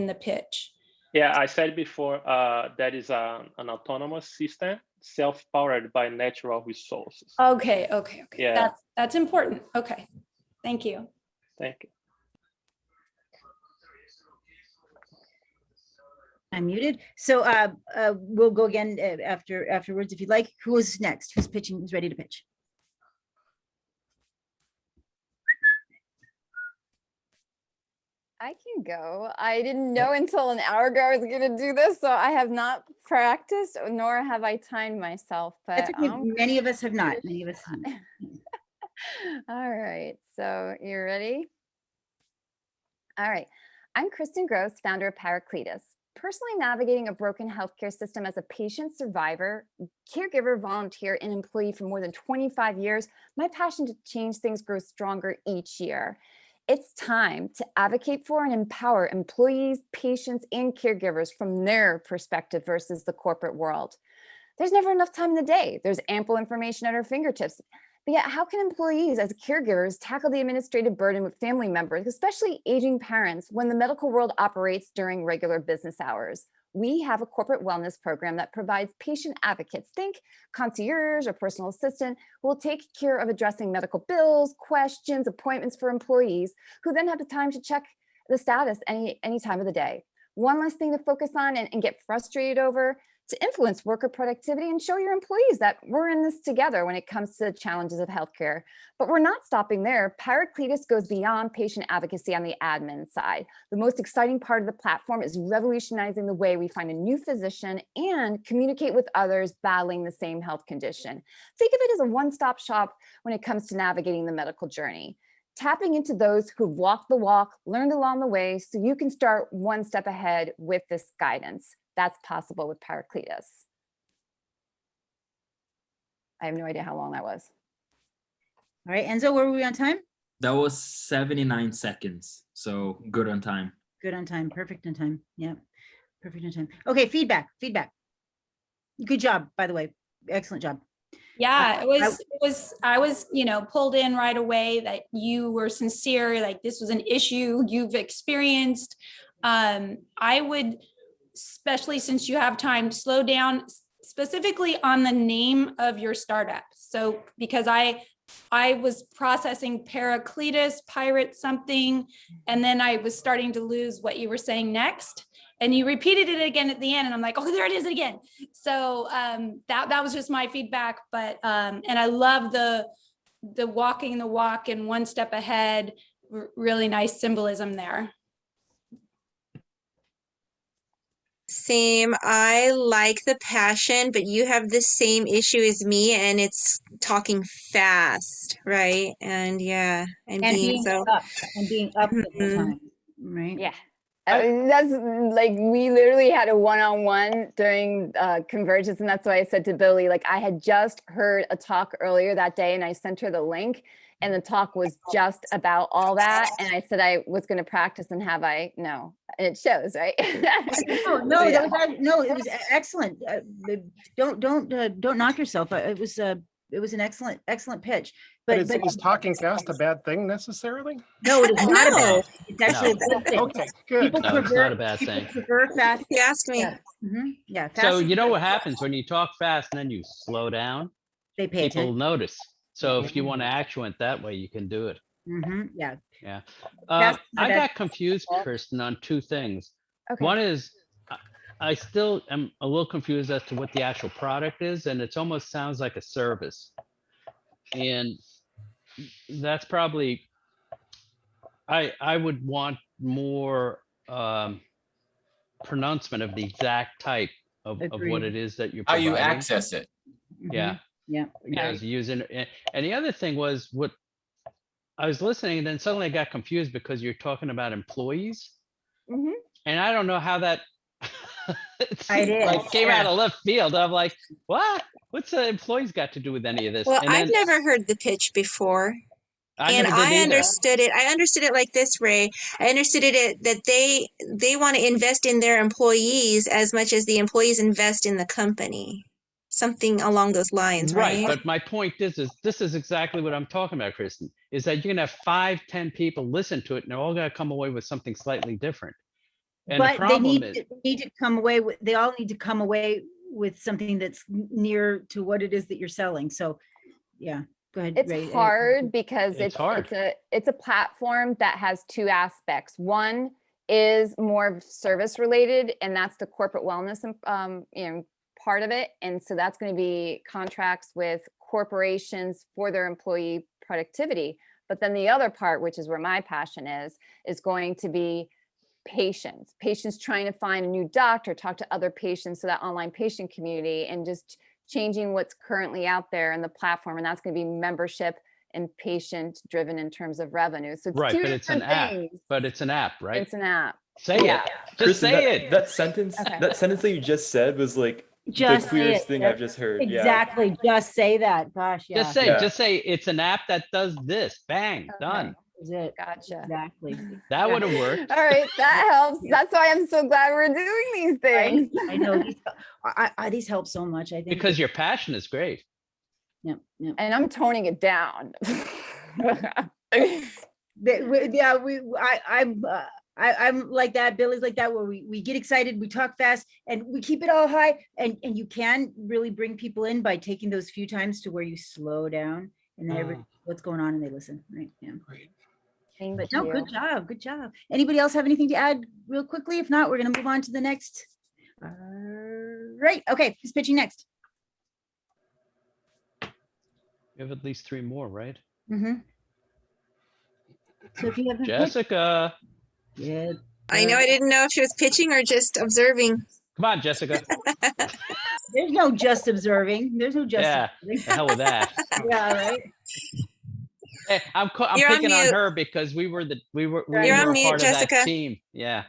the pitch. Yeah, I said before, that is an autonomous system, self-powered by natural resources. Okay. Yeah. That's important. Okay. Thank you. Thank you. I'm muted. So we'll go again afterwards if you'd like. Who is next? Who's pitching? Who's ready to pitch? I can go. I didn't know until an hour ago I was going to do this, so I have not practiced, nor have I timed myself. But That's okay. Many of us have not. Many of us haven't. All right. So you ready? All right. I'm Kristen Gross, founder of Paracletus. Personally navigating a broken healthcare system as a patient, survivor, caregiver, volunteer, and employee for more than 25 years, my passion to change things grows stronger each year. It's time to advocate for and empower employees, patients, and caregivers from their perspective versus the corporate world. There's never enough time in the day. There's ample information at our fingertips. But yet, how can employees as caregivers tackle the administrative burden with family members, especially aging parents, when the medical world operates during regular business hours? We have a corporate wellness program that provides patient advocates, think concierge or personal assistant, who will take care of addressing medical bills, questions, appointments for employees, who then have the time to check the status any time of the day. One less thing to focus on and get frustrated over, to influence worker productivity and show your employees that we're in this together when it comes to the challenges of healthcare. But we're not stopping there. Paracletus goes beyond patient advocacy on the admin side. The most exciting part of the platform is revolutionizing the way we find a new physician and communicate with others battling the same health condition. Think of it as a one-stop shop when it comes to navigating the medical journey. Tapping into those who've walked the walk, learned along the way, so you can start one step ahead with this guidance. That's possible with Paracletus. I have no idea how long that was. All right, Enzo, where were we on time? That was 79 seconds. So good on time. Good on time, perfect on time. Yeah, perfect on time. Okay, feedback. Good job, by the way. Excellent job. Yeah, I was, pulled in right away that you were sincere, like this was an issue you've experienced. I would, especially since you have time, slow down specifically on the name of your startup. So because I was processing Paracletus, pirate something, and then I was starting to lose what you were saying next. And you repeated it again at the end, and I'm like, oh, there it is again. So that was just my feedback. But and I love the walking the walk and one step ahead. Really nice symbolism there. Same. I like the passion, but you have the same issue as me, and it's talking fast, right? And yeah, and being so up the whole time, right? Yeah. That's like, we literally had a one-on-one during Convergence, and that's why I said to Billy, like, I had just heard a talk earlier that day and I sent her the link, and the talk was just about all that, and I said I was going to practice, and have I? No, and it shows, right? No, it was excellent. Don't knock yourself. It was an excellent pitch. But is talking fast a bad thing necessarily? No, it is not a bad. It's actually a good thing. Okay, good. No, it's not a bad thing. Prefer fast. you ask me. Yeah. Yeah, fast So is you know good. what happens when you talk fast and then you slow down? They pay People attention. notice. So if you want to actuate that way, you can do it. Yeah. Yeah. Fast is I not bad. got confused, Kirsten, on two things. Okay. One is I still am a little confused as to what the actual product is, and it almost sounds like a service. And that's probably, I would want more pronouncement of the exact type of what it is that you're How providing. you access it. Yeah. Yeah. Yeah, using it. And the other thing was, what I was listening, and then suddenly I got confused because you're talking about employees. Mm-hmm. And I don't know how that It came out of left field. I'm like, what? What's the employees got to do with any of this? Well, And I've then, never heard the pitch before. And never did I either. understood it. I understood it like this, Ray. I understood it that they want to invest in their employees as much as the employees invest in the company. Something along those lines, Right, right? but my point is this is exactly what I'm talking about, Kristen, is that you're gonna have 5, 10 people listen to it, and they're all gonna come away with something slightly different. And the But they problem is, need to come away with, they all need to come away with something that's near to what it is that you're selling. So, yeah, go ahead. It's Ray. hard because It's hard. it's a platform that has two aspects. One is more service related, and that's the corporate wellness part of it. And so that's going to be contracts with corporations for their employee productivity. But then the other part, which is where my passion is going to be patients trying to find a new doctor, talk to other patients, so that online patient community, and just changing what's currently out there in the platform. And that's going to be membership and patient driven in terms of revenue. So it's right, two but it's an different app, things. but it's an app, right? It's an app. Say Yeah. it, just Kristen, say that, it. that sentence, Okay. that sentence that you just said was like Just the say clearest it. thing I've just heard. Exactly. Just say that. Gosh, yeah. Just say it's an app that does this. Bang, done. Is it? Gotcha. Exactly. That would have worked. All right, that helps. That's why I'm so glad we're doing these things. I know these help so much. I think Because your passion is great. Yep. And I'm toning it down. I'm like that. Billy's like that, where we get excited, we talk fast, and we keep it all high. And you can really bring people in by taking those few times to where you slow down and then everybody, what's going on, and they listen. Right. Yeah. Great. Thank No, you. good job. Good job. Anybody else have anything to add real quickly? If not, we're going to move on to the next. Right. Okay. Who's pitching next? You have at least 3 more, right? Mm-hmm. So if you have Jessica. Yeah. I know I didn't know if she was pitching or just observing. Come on, Jessica. There's no just observing. There's no just. Yeah, observing. the hell with that. Yeah, right. Hey, I'm You're on picking on mute. her because we were You're a on mute, part of Jessica. that team. Yeah.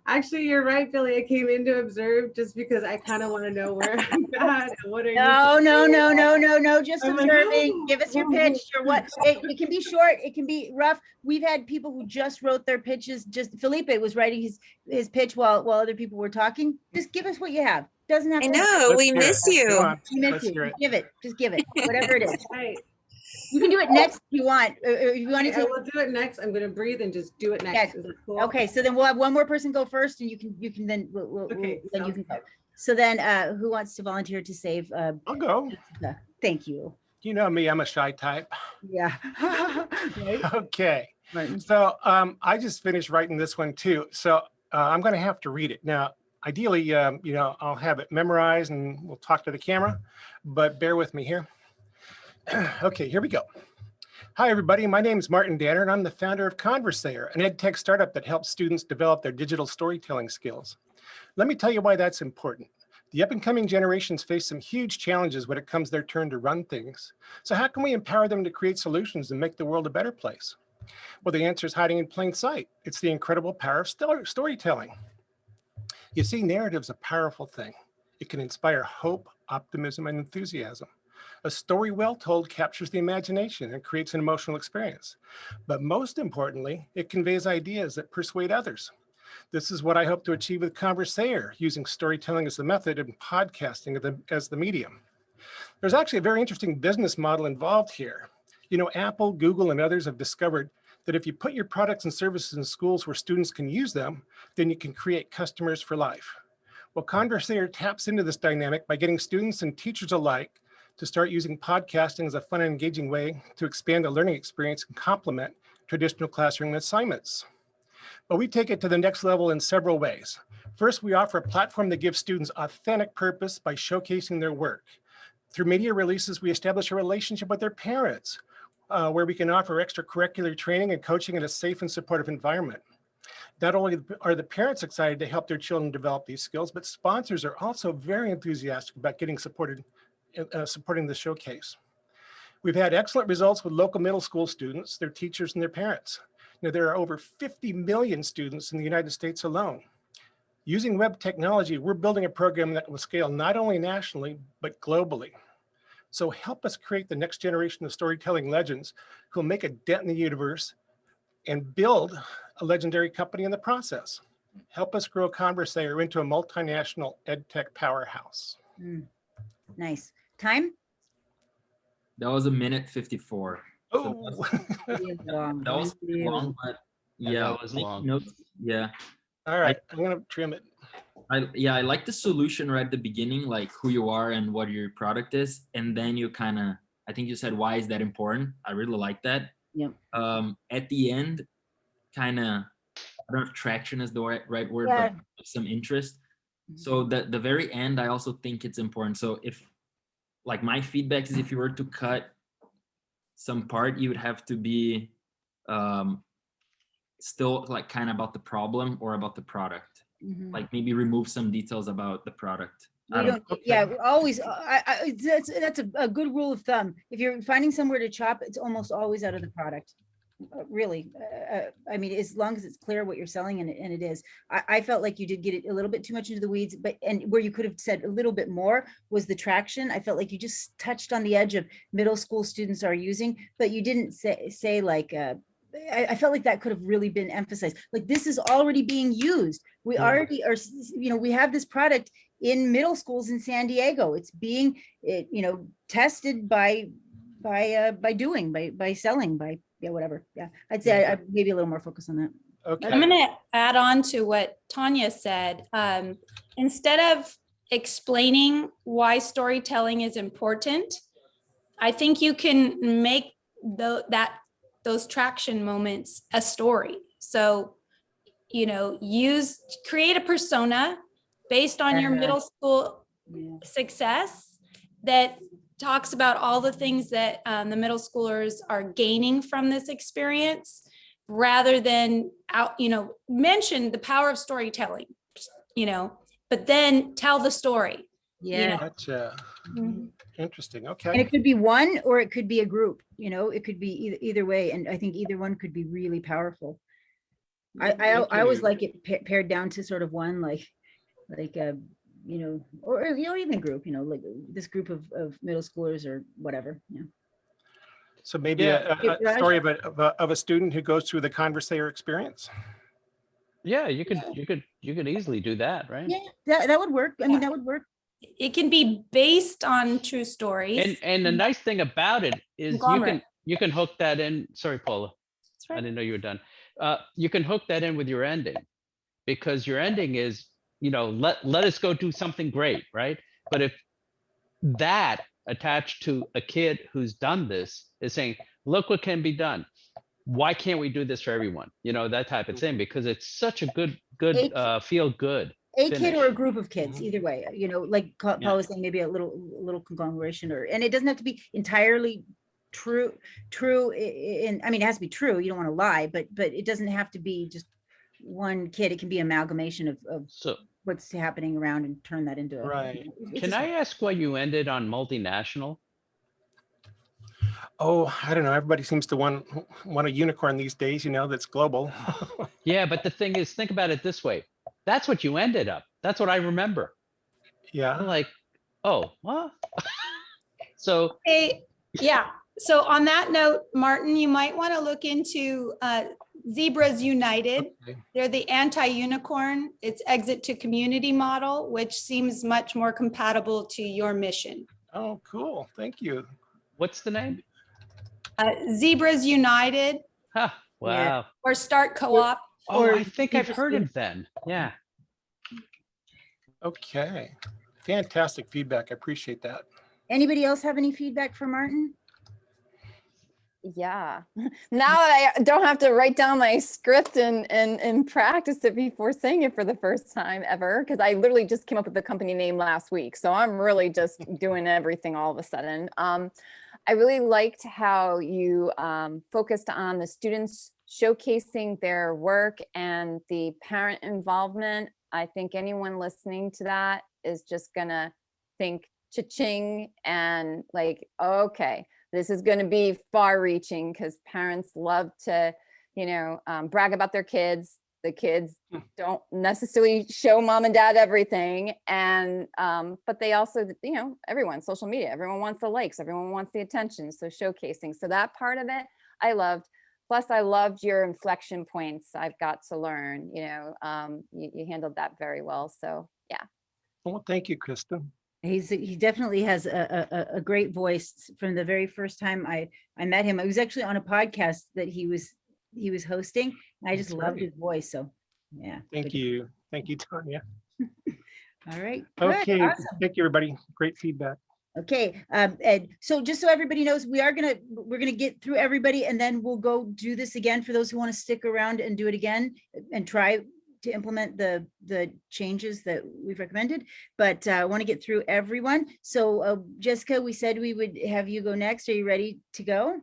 Actually, you're right, Billy. I came in to observe just because I kind of want to know where I'm at and what are No. Just I'm like, observing. oh, Give us your pitch or what. It can be short. It can be rough. We've had people who just wrote their pitches. Just Felipe was writing his pitch while other people were talking. Just give us what you have. Doesn't have I to. know, we miss you. We miss you. Just give it. Whatever it is. Right. You can do it next if you want. If you want to Okay, I take. will do it next. I'm going to breathe and just do it next. Is that cool? Okay, so then we'll have one more person go first, and you can then then you can go. So then, who wants to volunteer to save? I'll go. Thank you. You know me, I'm a shy type. Yeah. Right. Okay. Right. So I just finished writing this one too. So I'm going to have to read it. Now, ideally, I'll have it memorized and we'll talk to the camera, but bear with me here. Okay, here we go. Hi, everybody. My name is Martin Danner, and I'm the founder of Conversator, an ed tech startup that helps students develop their digital storytelling skills. Let me tell you why that's important. The up-and-coming generations face some huge challenges when it comes their turn to run things. So how can we empower them to create solutions and make the world a better place? Well, the answer is hiding in plain sight. It's the incredible power of storytelling. You see, narrative's a powerful thing. It can inspire hope, optimism, and enthusiasm. A story well told captures the imagination and creates an emotional experience. But most importantly, it conveys ideas that persuade others. This is what I hope to achieve with Conversator, using storytelling as the method and podcasting as the medium. There's actually a very interesting business model involved here. You know, Apple, Google, and others have discovered that if you put your products and services in schools where students can use them, then you can create customers for life. Well, Conversator taps into this dynamic by getting students and teachers alike to start using podcasting as a fun and engaging way to expand the learning experience and complement traditional classroom assignments. But we take it to the next level in several ways. First, we offer a platform that gives students authentic purpose by showcasing their work. Through media releases, we establish a relationship with their parents, where we can offer extracurricular training and coaching in a safe and supportive environment. Not only are the parents excited to help their children develop these skills, but sponsors are also very enthusiastic about getting supporting the showcase. We've had excellent results with local middle school students, their teachers, and their parents. Now, there are over 50 million students in the United States alone. Using web technology, we're building a program that will scale not only nationally, but globally. So help us create the next generation of storytelling legends who'll make a dent in the universe and build a legendary company in the process. Help us grow Conversator into a multinational edtech powerhouse. Nice. Time? That was 1:54. Oh, That was pretty long, but yeah, that was taking long. notes. Yeah. all right. I'm going to trim it. I like the solution right at the beginning, like who you are and what your product is, and then you kind of, I think you said, why is that important? I really like that. Yep. At the end, kind of, I don't know if traction is the right word, Yeah. but some interest. So the very end, I also think it's important. So if, like, my feedback is, if you were to cut some part, you would have to be still like kind of about the problem or about the product. Like maybe remove some details about the product. We don't, yeah, we always, that's a good rule of thumb. If you're finding somewhere to chop, it's almost always out of the product. Really, I mean, as long as it's clear what you're selling, and it is. I felt like you did get it a little bit too much into the weeds, but and where you could have said a little bit more was the traction. I felt like you just touched on the edge of middle school students are using, but you didn't say like, I felt like that could have really been emphasized. Like, this is already being used. We already are, we have this product in middle schools in San Diego. It's being, tested by selling, whatever. Yeah, I'd say I maybe a little more focus on that. Okay. I'm going to add on to what Tanya said. Instead of explaining why storytelling is important, I think you can make those traction moments a story. So, create a persona based on your middle school success that talks about all the things that the middle schoolers are gaining from this experience, rather than mention the power of storytelling, but then tell the story. Yeah. Gotcha. Interesting. Okay. And it could be one, or it could be a group, it could be either way. And I think either one could be really powerful. I always like it pared down to sort of one, or even a group, like this group of middle schoolers or whatever. Yeah. So maybe a story of a student who goes through the Conversator experience. Yeah, you could easily do that, right? Yeah, that would work. I mean, that would work. It can be based on true stories. And the nice thing about it is you can hook that in. Sorry, Paula. That's right. I didn't know you were done. You can hook that in with your ending, because your ending is, let us go do something great, right? But if that attached to a kid who's done this is saying, look what can be done. Why can't we do this for everyone? That type of thing, because it's such a good feel good. A kid or a group of kids, either way, like Paul was saying, maybe a little conglomeration, and it doesn't have to be entirely true. I mean, it has to be true. You don't want to lie, but it doesn't have to be just one kid. It can be amalgamation of what's happening around and turn that into right. Can I ask why you ended on multinational? Oh, I don't know. Everybody seems to want a unicorn these days, that's global. Yeah, but the thing is, think about it this way. That's what you ended up. That's what I remember. Yeah. I'm like, oh, what? So. Yeah. So on that note, Martin, you might want to look into Zebras United. Okay. They're the anti-unicorn. It's exit to community model, which seems much more compatible to your mission. Oh, cool. Thank you. What's the name? Zebras United. Huh, wow. Yeah. Or Start Co-op. Oh, I think I've heard of them. Yeah. Okay. Fantastic feedback. I appreciate that. Anybody else have any feedback for Martin? Yeah. Now that I don't have to write down my script and practice it before saying it for the first time ever, because I literally just came up with the company name last week. So I'm really just doing everything all of a sudden. I really liked how you focused on the students showcasing their work and the parent involvement. I think anyone listening to that is just gonna think cha-ching and like, okay, this is going to be far reaching, because parents love to, brag about their kids. the kids don't necessarily show mom and dad everything. And, but they also, you know, everyone, social media, everyone wants the likes, everyone wants the attention. So showcasing. So that part of it, I loved. Plus I loved your inflection points. I've got to learn, you know, you handled that very well. So yeah. Well, thank you, Krista. He definitely has a great voice. From the very first time I met him, I was actually on a podcast that he was hosting. I just That's loved right. his voice. So yeah. Thank you. Thank you, Tanya. All right. Good. Okay. Awesome. Thank you, everybody. Great feedback. Okay. And so just so everybody knows, we're gonna get through everybody, and then we'll go do this again for those who want to stick around and do it again and try to implement the changes that we've recommended. But I want to get through everyone. So Jessica, we said we would have you go next. Are you ready to go?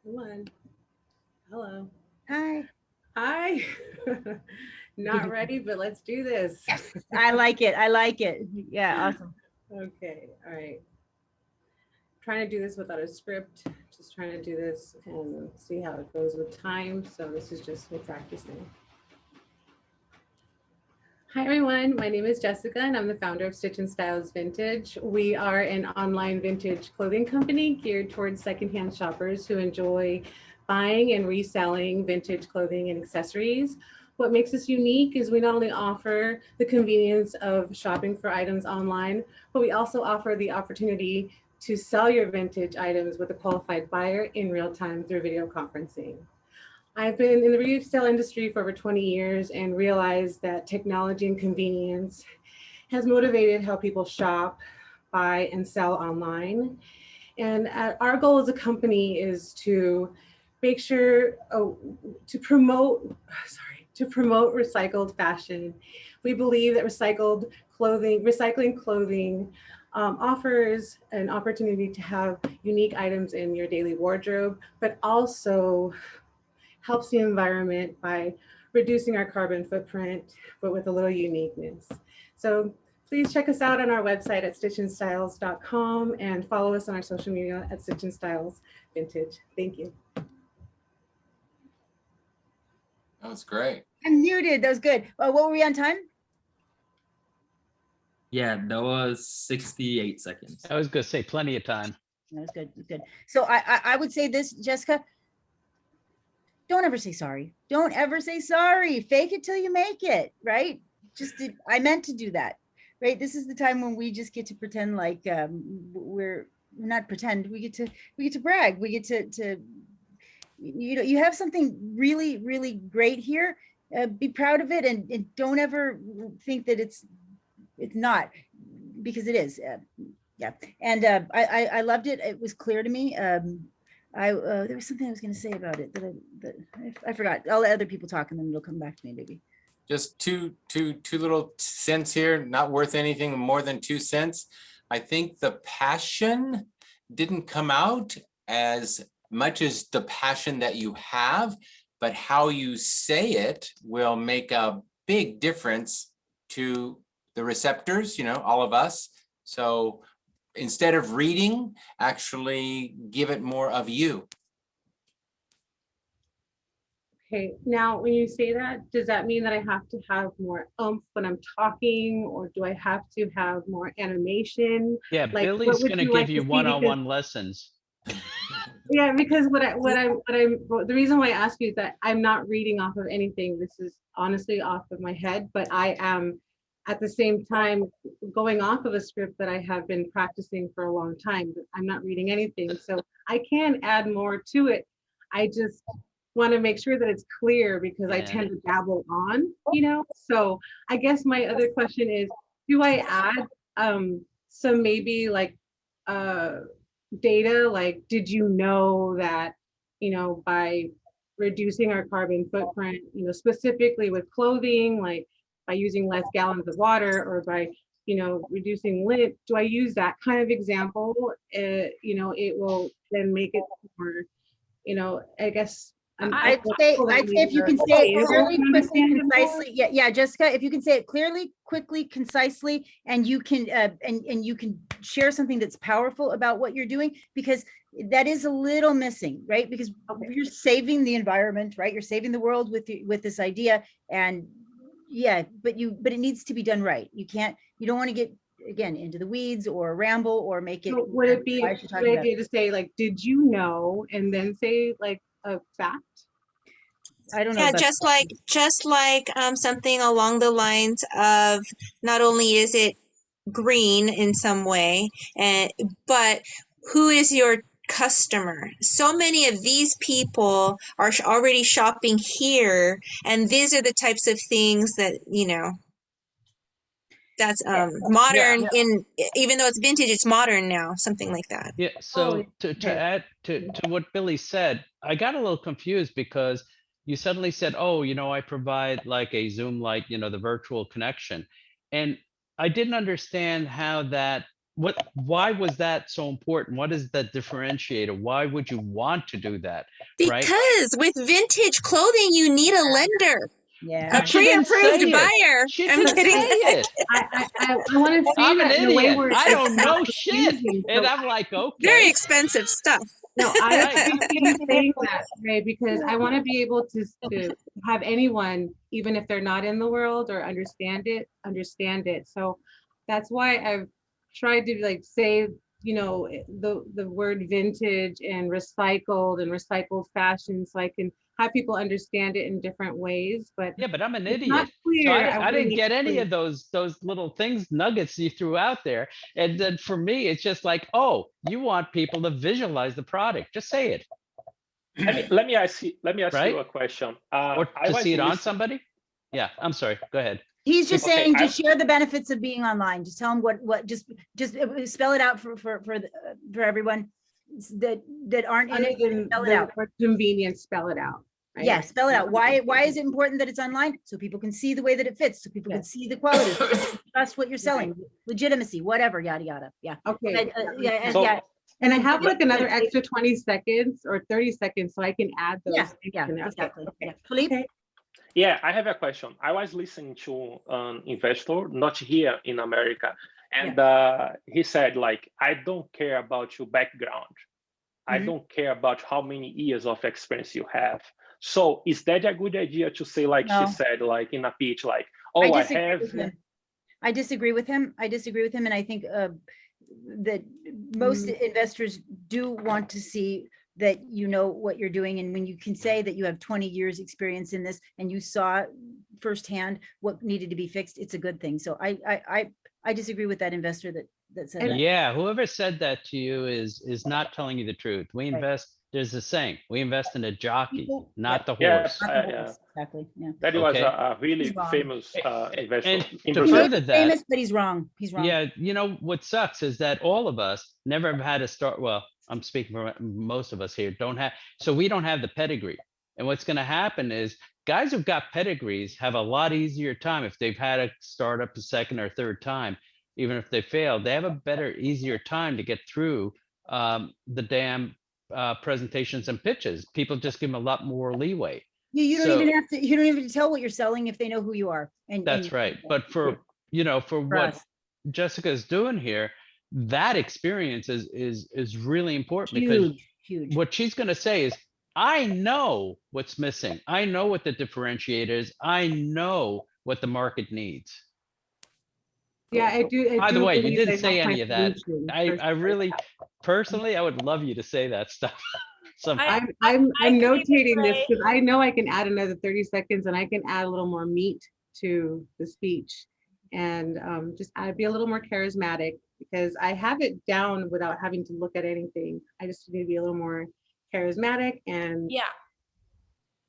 Come on. Hello. Hi. Hi. Not ready, but let's do this. I like it. I like it. Yeah, awesome. Okay, all right. Trying to do this without a script, just trying to do this and see how it goes with time. So this is just me practicing. Hi everyone, my name is Jessica and I'm the founder of Stitch and Styles Vintage. We are an online vintage clothing company geared towards secondhand shoppers who enjoy buying and reselling vintage clothing and accessories. What makes us unique is we not only offer the convenience of shopping for items online, but we also offer the opportunity to sell your vintage items with a qualified buyer in real time through video conferencing. I've been in the resale industry for over 20 years and realized that technology and convenience has motivated how people shop, buy, and sell online. And our goal as a company is to make sure, to promote recycled fashion. We believe that recycling clothing offers an opportunity to have unique items in your daily wardrobe, but also helps the environment by reducing our carbon footprint, but with a little uniqueness. So please check us out on our website at stitchandstyles.com and follow us on our social media at Stitch and Styles Vintage. Thank you. That was great. I'm muted. That was good. What were we on time? Yeah, that was 68 seconds. I was gonna say plenty of time. That was good. Good. So I would say this, Jessica. Don't ever say sorry. Don't ever say sorry. Fake it till you make it, right? I meant to do that, right? This is the time when we just get to pretend like we're not pretend. We get to brag. We get to you know, you have something really, really great here. Be proud of it, and don't ever think that it's not, because it is. Yeah, and I loved it. It was clear to me. There was something I was going to say about it that I forgot. I'll let other people talk, and then it'll come back to me, maybe. Just two little cents here, not worth anything more than 2 cents. I think the passion didn't come out as much as the passion that you have, but how you say it will make a big difference to the receptors, you know, all of us. So instead of reading, actually give it more of you. Okay, now when you say that, does that mean that I have to have more oomph when I'm talking, or do I have to have more animation? Yeah, Like, Billy's gonna give you one-on-one lessons. Yeah, because the reason why I ask you is that I'm not reading off of anything. This is honestly off of my head, but I am at the same time going off of a script that I have been practicing for a long time. I'm not reading anything, so I can add more to it. I just want to make sure that it's clear, because I tend to dabble on, you know. So I guess my other question is, do I add some maybe like data, like, did you know that, you know, by reducing our carbon footprint, you know, specifically with clothing, like by using less gallons of water, or by, you know, reducing lint, do I use that kind of example? You know, it will then make it more, you know, I guess. I'd say if you can say it clearly, quickly, concisely. Yeah, Jessica, if you can say it clearly, quickly, concisely, and you can and you can share something that's powerful about what you're doing, because that is a little missing, right? Because you're saving the environment, right? You're saving the world with this idea, and yeah, but it needs to be done right. You don't want to get, again, into the weeds or ramble or make it. So would it be why a should good talk about idea it? to say like, did you know, and then say like a fact? I don't know. Yeah, about just like something along the lines of not only is it green in some way, but who is your customer? So many of these people are already shopping here, and these are the types of things that, that's modern in, even though it's vintage, it's modern now, something like that. Yeah, so to add to what Billy said, I got a little confused because you suddenly said, oh, I provide like a Zoom, like, the virtual connection. And I didn't understand how that, why was that so important? What is the differentiator? Why would you want to do that? Right? Because with vintage clothing, you need a lender. Yeah. A pre-approved buyer. She I'm didn't kidding. say it. I want to say I'm that an in a way idiot. where I don't it's not know shit. confusing. And So I'm like, okay. Very expensive stuff. no, I Right. appreciate you saying that, Ray, because I want to be able to have anyone, even if they're not in the world or understand it. So that's why I've tried to like say, the word vintage and recycled fashion, so I can have people understand it in different ways. But yeah, but I'm an it's idiot. not clear. So I didn't get any of those little things, nuggets you threw out there. And then for me, it's just like, oh, you want people to visualize the product. Just say it. Let me ask you Right? a question. Or to see it on somebody. Yeah, I'm sorry. Go ahead. He's just Okay, saying, just share the benefits of being online. Just tell him what, just spell it out for everyone that aren't in it. Spell it out. For convenience, spell it out. Right? Yeah, spell it out. Why is it important that it's online? So people can see the way that it fits, so people can see the quality, trust what you're selling, legitimacy, whatever, yada, yada. Yeah. Okay. Yeah. And I have like another extra 20 seconds or 30 seconds, so I can add those. Yeah, in there. exactly. Okay. Yeah. Philippe? Yeah, I have a question. I was listening to an investor, not here in America, and he said, like, I don't care about your background. I don't care about how many years of experience you have. So is that a good idea to say, like she said, like in a pitch, like, oh, I have. I disagree with him. And I think that most investors do want to see that you know what you're doing. And when you can say that you have 20 years experience in this and you saw firsthand what needed to be fixed, it's a good thing. So I disagree with that investor that said that. Yeah, whoever said that to you is not telling you the truth. We invest, there's a saying, we invest in a jockey, not the horse. Exactly. Yeah. That was a really famous investor. And in to Brazil. further that, famous, but he's wrong. Yeah, what sucks is that all of us never have had a start. Well, I'm speaking for most of us here, so we don't have the pedigree. And what's going to happen is guys who've got pedigrees have a lot easier time if they've had a startup a second or third time. Even if they fail, they have a better, easier time to get through the damn presentations and pitches. People just give them a lot more leeway. You don't even have to. You don't even tell what you're selling if they know who you are. And that's right. But for what Jessica's doing here, that experience is really important. Because what she's going to say is, I know what's missing. I know what the differentiator is. I know what the market needs. Yeah, I do. By the way, you didn't say any of that. I really, personally, I would love you to say that stuff. I'm notating this because I know I can add another 30 seconds and I can add a little more meat to the speech and I'd be a little more charismatic because I have it down without having to look at anything. I just need to be a little more charismatic and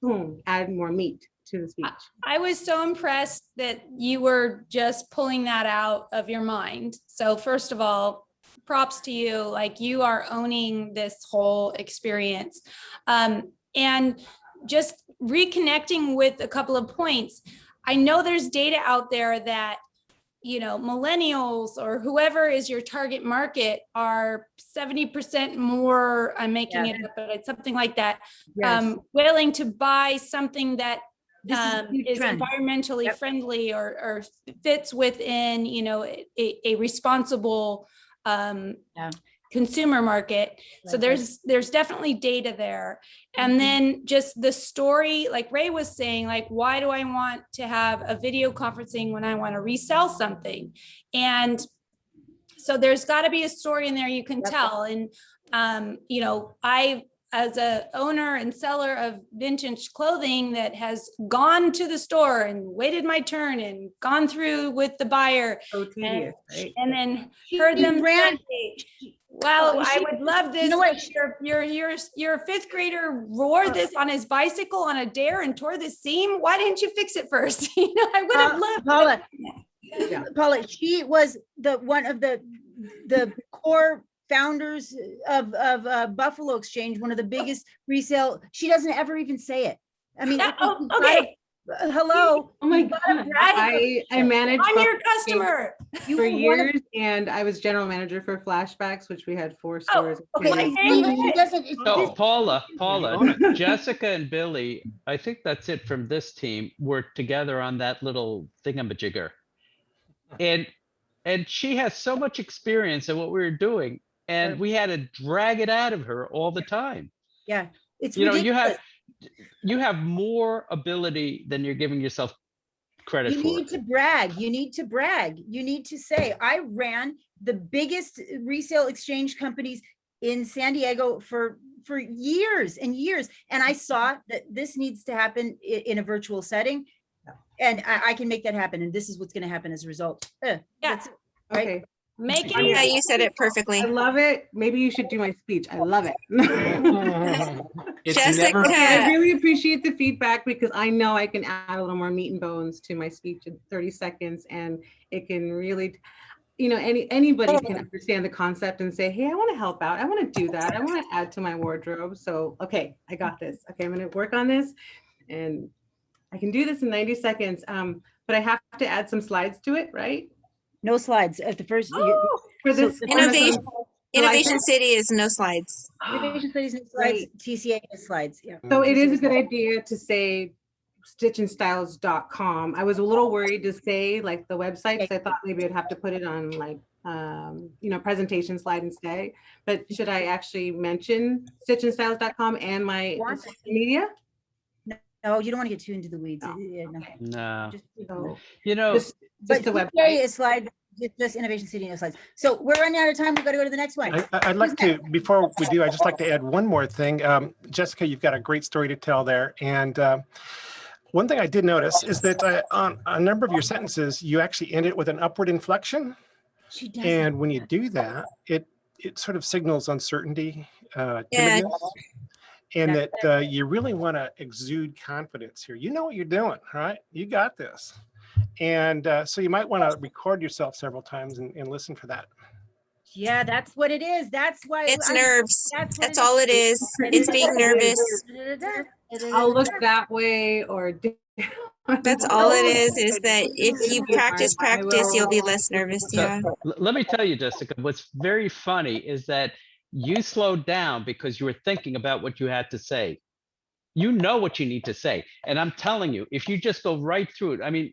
boom, add more meat to the speech. I was so impressed that you were just pulling that out of your mind. So first of all, props to you. Like, you are owning this whole experience. And just reconnecting with a couple of points. I know there's data out there that, millennials or whoever is your target market are 70% more, I'm making it up, but it's something like that, willing to buy something that is environmentally friendly or fits within, a responsible consumer market. So there's definitely data there. And then just the story, like Ray was saying, like, why do I want to have a video conferencing when I want to resell something? And so there's got to be a story in there you can tell. And, you know, as a owner and seller of vintage clothing that has gone to the store and waited my turn and gone through with the buyer tedious, right? and then heard them say, well, I would love this. You know what? Your fifth grader wore this on his bicycle on a dare and tore the seam. Why didn't you fix it first? You know, I would have loved Paula. Yeah. Paula, she was one of the core founders of Buffalo Exchange, one of the biggest resale. She doesn't ever even say it. I mean, okay. Hello. Oh my God. I managed I'm your Buffalo Exchange customer for years, and I was general manager for Flashbacks, which we had 4 stores. Okay. So Paula, Jessica and Billy, I think that's it from this team. We're together on that little thingamajigger. And she has so much experience in what we were doing, and we had to drag it out of her all the time. Yeah, it's you know, ridiculous. you have more ability than you're giving yourself credit for. You need to brag. You need to brag. You need to say, I ran the biggest resale exchange companies in San Diego for years and years. And I saw that this needs to happen in a virtual setting. And I can make that happen. And this is what's going to happen as a result. Yeah. Right? Okay. Yeah, you said it perfectly. I love it. Maybe you should do my speech. I love it. Jessica. I really appreciate the feedback because I know I can add a little more meat and bones to my speech in 30 seconds, and it can really, you know, anybody can understand the concept and say, hey, I want to help out. I want to do that. I want to add to my wardrobe. So, okay, I got this. Okay, I'm going to work on this, and I can do this in 90 seconds. But I have to add some slides to it, right? No slides at the first. For this Innovation City is no slides. Innovation City is no slides. TCA is slides. Yeah. So it is a good idea to say stitchandstyles.com. I was a little worried to say like the website, because I thought maybe I'd have to put it on like you know, presentation slide instead. But should I actually mention stitchandstyles.com and my social media? No, you don't want to get too into the weeds. No. Just, you know, just the website is slide. Just Innovation City, no slides. So we're running out of time. We've got to go to the next one. I'd like to, before we do, I'd just like to add one more thing. Jessica, you've got a great story to tell there. And one thing I did notice is that on a number of your sentences, you actually end it with an upward inflection. She does. And when you do that, it sort of signals uncertainty, timidness. And that you really want to exude confidence here. You know what you're doing, right? You got this. And so you might want to record yourself several times and listen for that. Yeah, that's what it is. That's why it's nerves. That's all it is. It's being nervous. I'll look that way or that's all it is that if you practice, you'll be less nervous. Yeah. Let me tell you, Jessica, what's very funny is that you slowed down because you were thinking about what you had to say. You know what you need to say. And I'm telling you, if you just go right through it, I mean,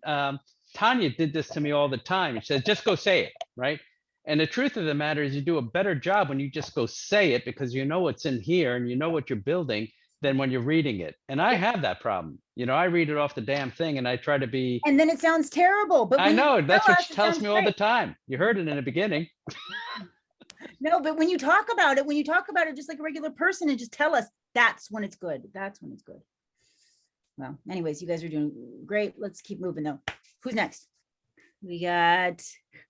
Tanya did this to me all the time. She says, just go say it, right? And the truth of the matter is you do a better job when you just go say it because you know what's in here and you know what you're building than when you're reading it. And I have that problem. You know, I read it off the damn thing and I try to be. And then it sounds terrible. But I know, that's what she tells me all the time. You heard it in the beginning. No, but when you talk about it just like a regular person and just tell us, that's when it's good. That's when it's good. Well, anyways, you guys are doing great. Let's keep moving though. Who's next? We got,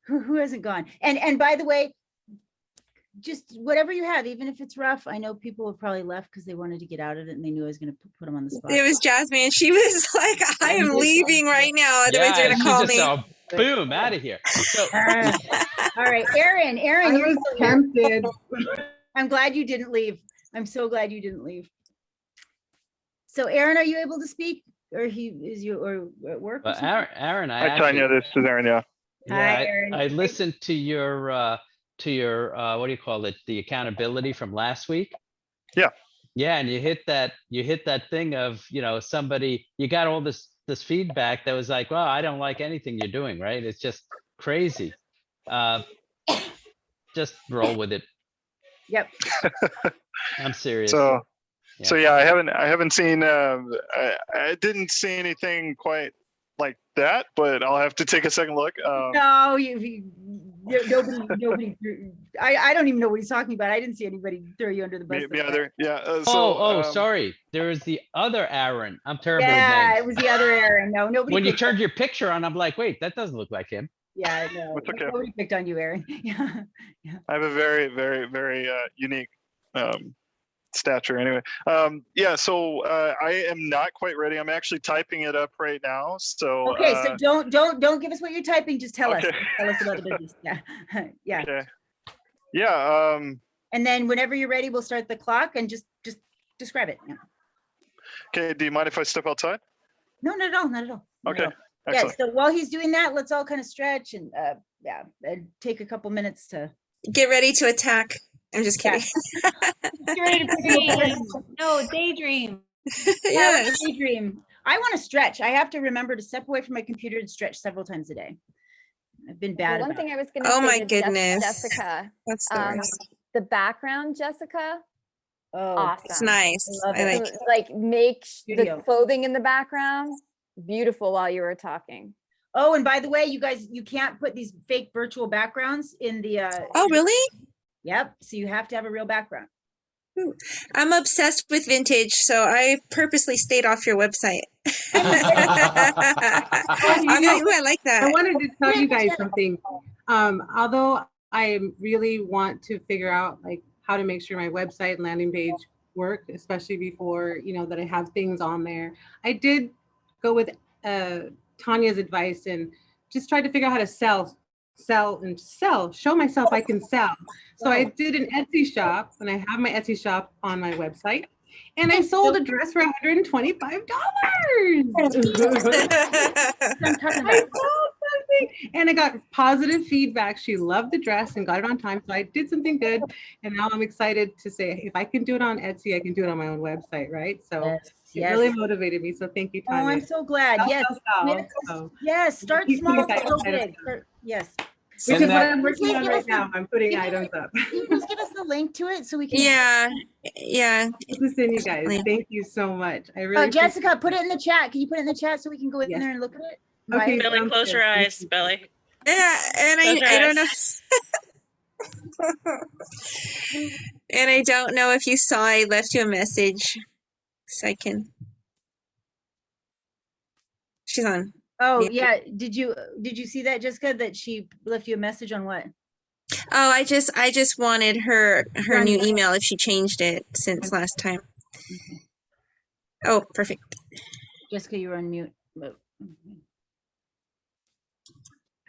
who hasn't gone? And by the way, just whatever you have, even if it's rough, I know people have probably left because they wanted to get out of it and they knew I was going to put them on the spot. It was Jasmine. She was like, I am leaving right now. Otherwise they're going to call me. Boom, out of here. So, all right, Aaron, I was tempted. I'm glad you didn't leave. I'm so glad you didn't leave. So Aaron, are you able to speak? Or is you or at work? Or Aaron, Hi, Tanya. This is Aaron. Yeah. Hi, Aaron. I listened to your what do you call it? The accountability from last week. Yeah. Yeah, and you hit that thing of, you know, somebody, you got all this feedback that was like, well, I don't like anything you're doing, right? It's just crazy. Just roll with it. Yep. I'm serious. So, Yeah. so yeah, I haven't seen, I didn't see anything quite like that, but I'll have to take a second look. No, nobody. I don't even know what he's talking about. I didn't see anybody throw you under the bus. Me either. Yeah. Sorry. There was the other Aaron. I'm terrible with Yeah, names. it was the other Aaron. No, nobody. When you picked turned on- your picture on, I'm like, wait, that doesn't look like him. Yeah, no, It's okay. nobody picked on you, Aaron. Yeah. I have a very, very, very unique stature anyway. Yeah, so I am not quite ready. I'm actually typing it up right now. So Okay, so don't give us what you're typing. Just tell us. Okay. Tell us about the business. Yeah, yeah. Okay. Yeah. And then whenever you're ready, we'll start the clock and just describe it. Yeah. Okay. Do you mind if I step outside? No, not at all. Not at all. Not Okay. at all. Yeah. Excellent. So while he's doing that, let's all kind of stretch and take a couple minutes to Get ready to attack. I'm just kidding. get ready to pick No, daydream. Yes. Daydream. I want to stretch. I have to remember to step away from my computer and stretch several times a day. I've been bad. One about thing it. I was going to Oh say my to goodness. Jessica, That's the worst. the background, Jessica, Oh, awesome. It's nice. love I it. like So, like make Studio. the clothing in the background beautiful while you were talking. Oh, and by the way, you guys, you can't put these fake virtual backgrounds in the. Oh, really? Yep. So you have to have a real background. I'm obsessed with vintage, so I purposely stayed off your website. I'm like, ooh, I like that. I wanted to tell you guys something. Although I really want to figure out like how to make sure my website and landing page work, especially before, you know, that I have things on there. I did go with Tanya's advice and just tried to figure out how to sell, show myself I can sell. So I did an Etsy shop, and I have my Etsy shop on my website. And I sold a dress for $125. And I got positive feedback. She loved the dress and got it on time. So I did something good. And now I'm excited to say, if I can do it on Etsy, I can do it on my own website, right? So it really motivated me. So thank you, Tanya. Oh, I'm so glad. Yes. Yes. Start small. Go big. Yes. Which is what I'm working on right now. I'm putting items up. Can you just give us the link to it so we can? Yeah. Listen, you guys, thank you so much. I really. Jessica, put it in the chat. Can you put it in the chat so we can go in there and look at it? Okay, Billy, sounds close good. your eyes, Billy. Yeah, and Close your I don't know. eyes. And I don't know if you saw, I left you a message. So I can. She's on. Oh yeah. Did you see that, Jessica? That she left you a message on what? Oh, I just wanted her on new mute. email if she changed it since last time. Oh, perfect. Jessica, you were on mute.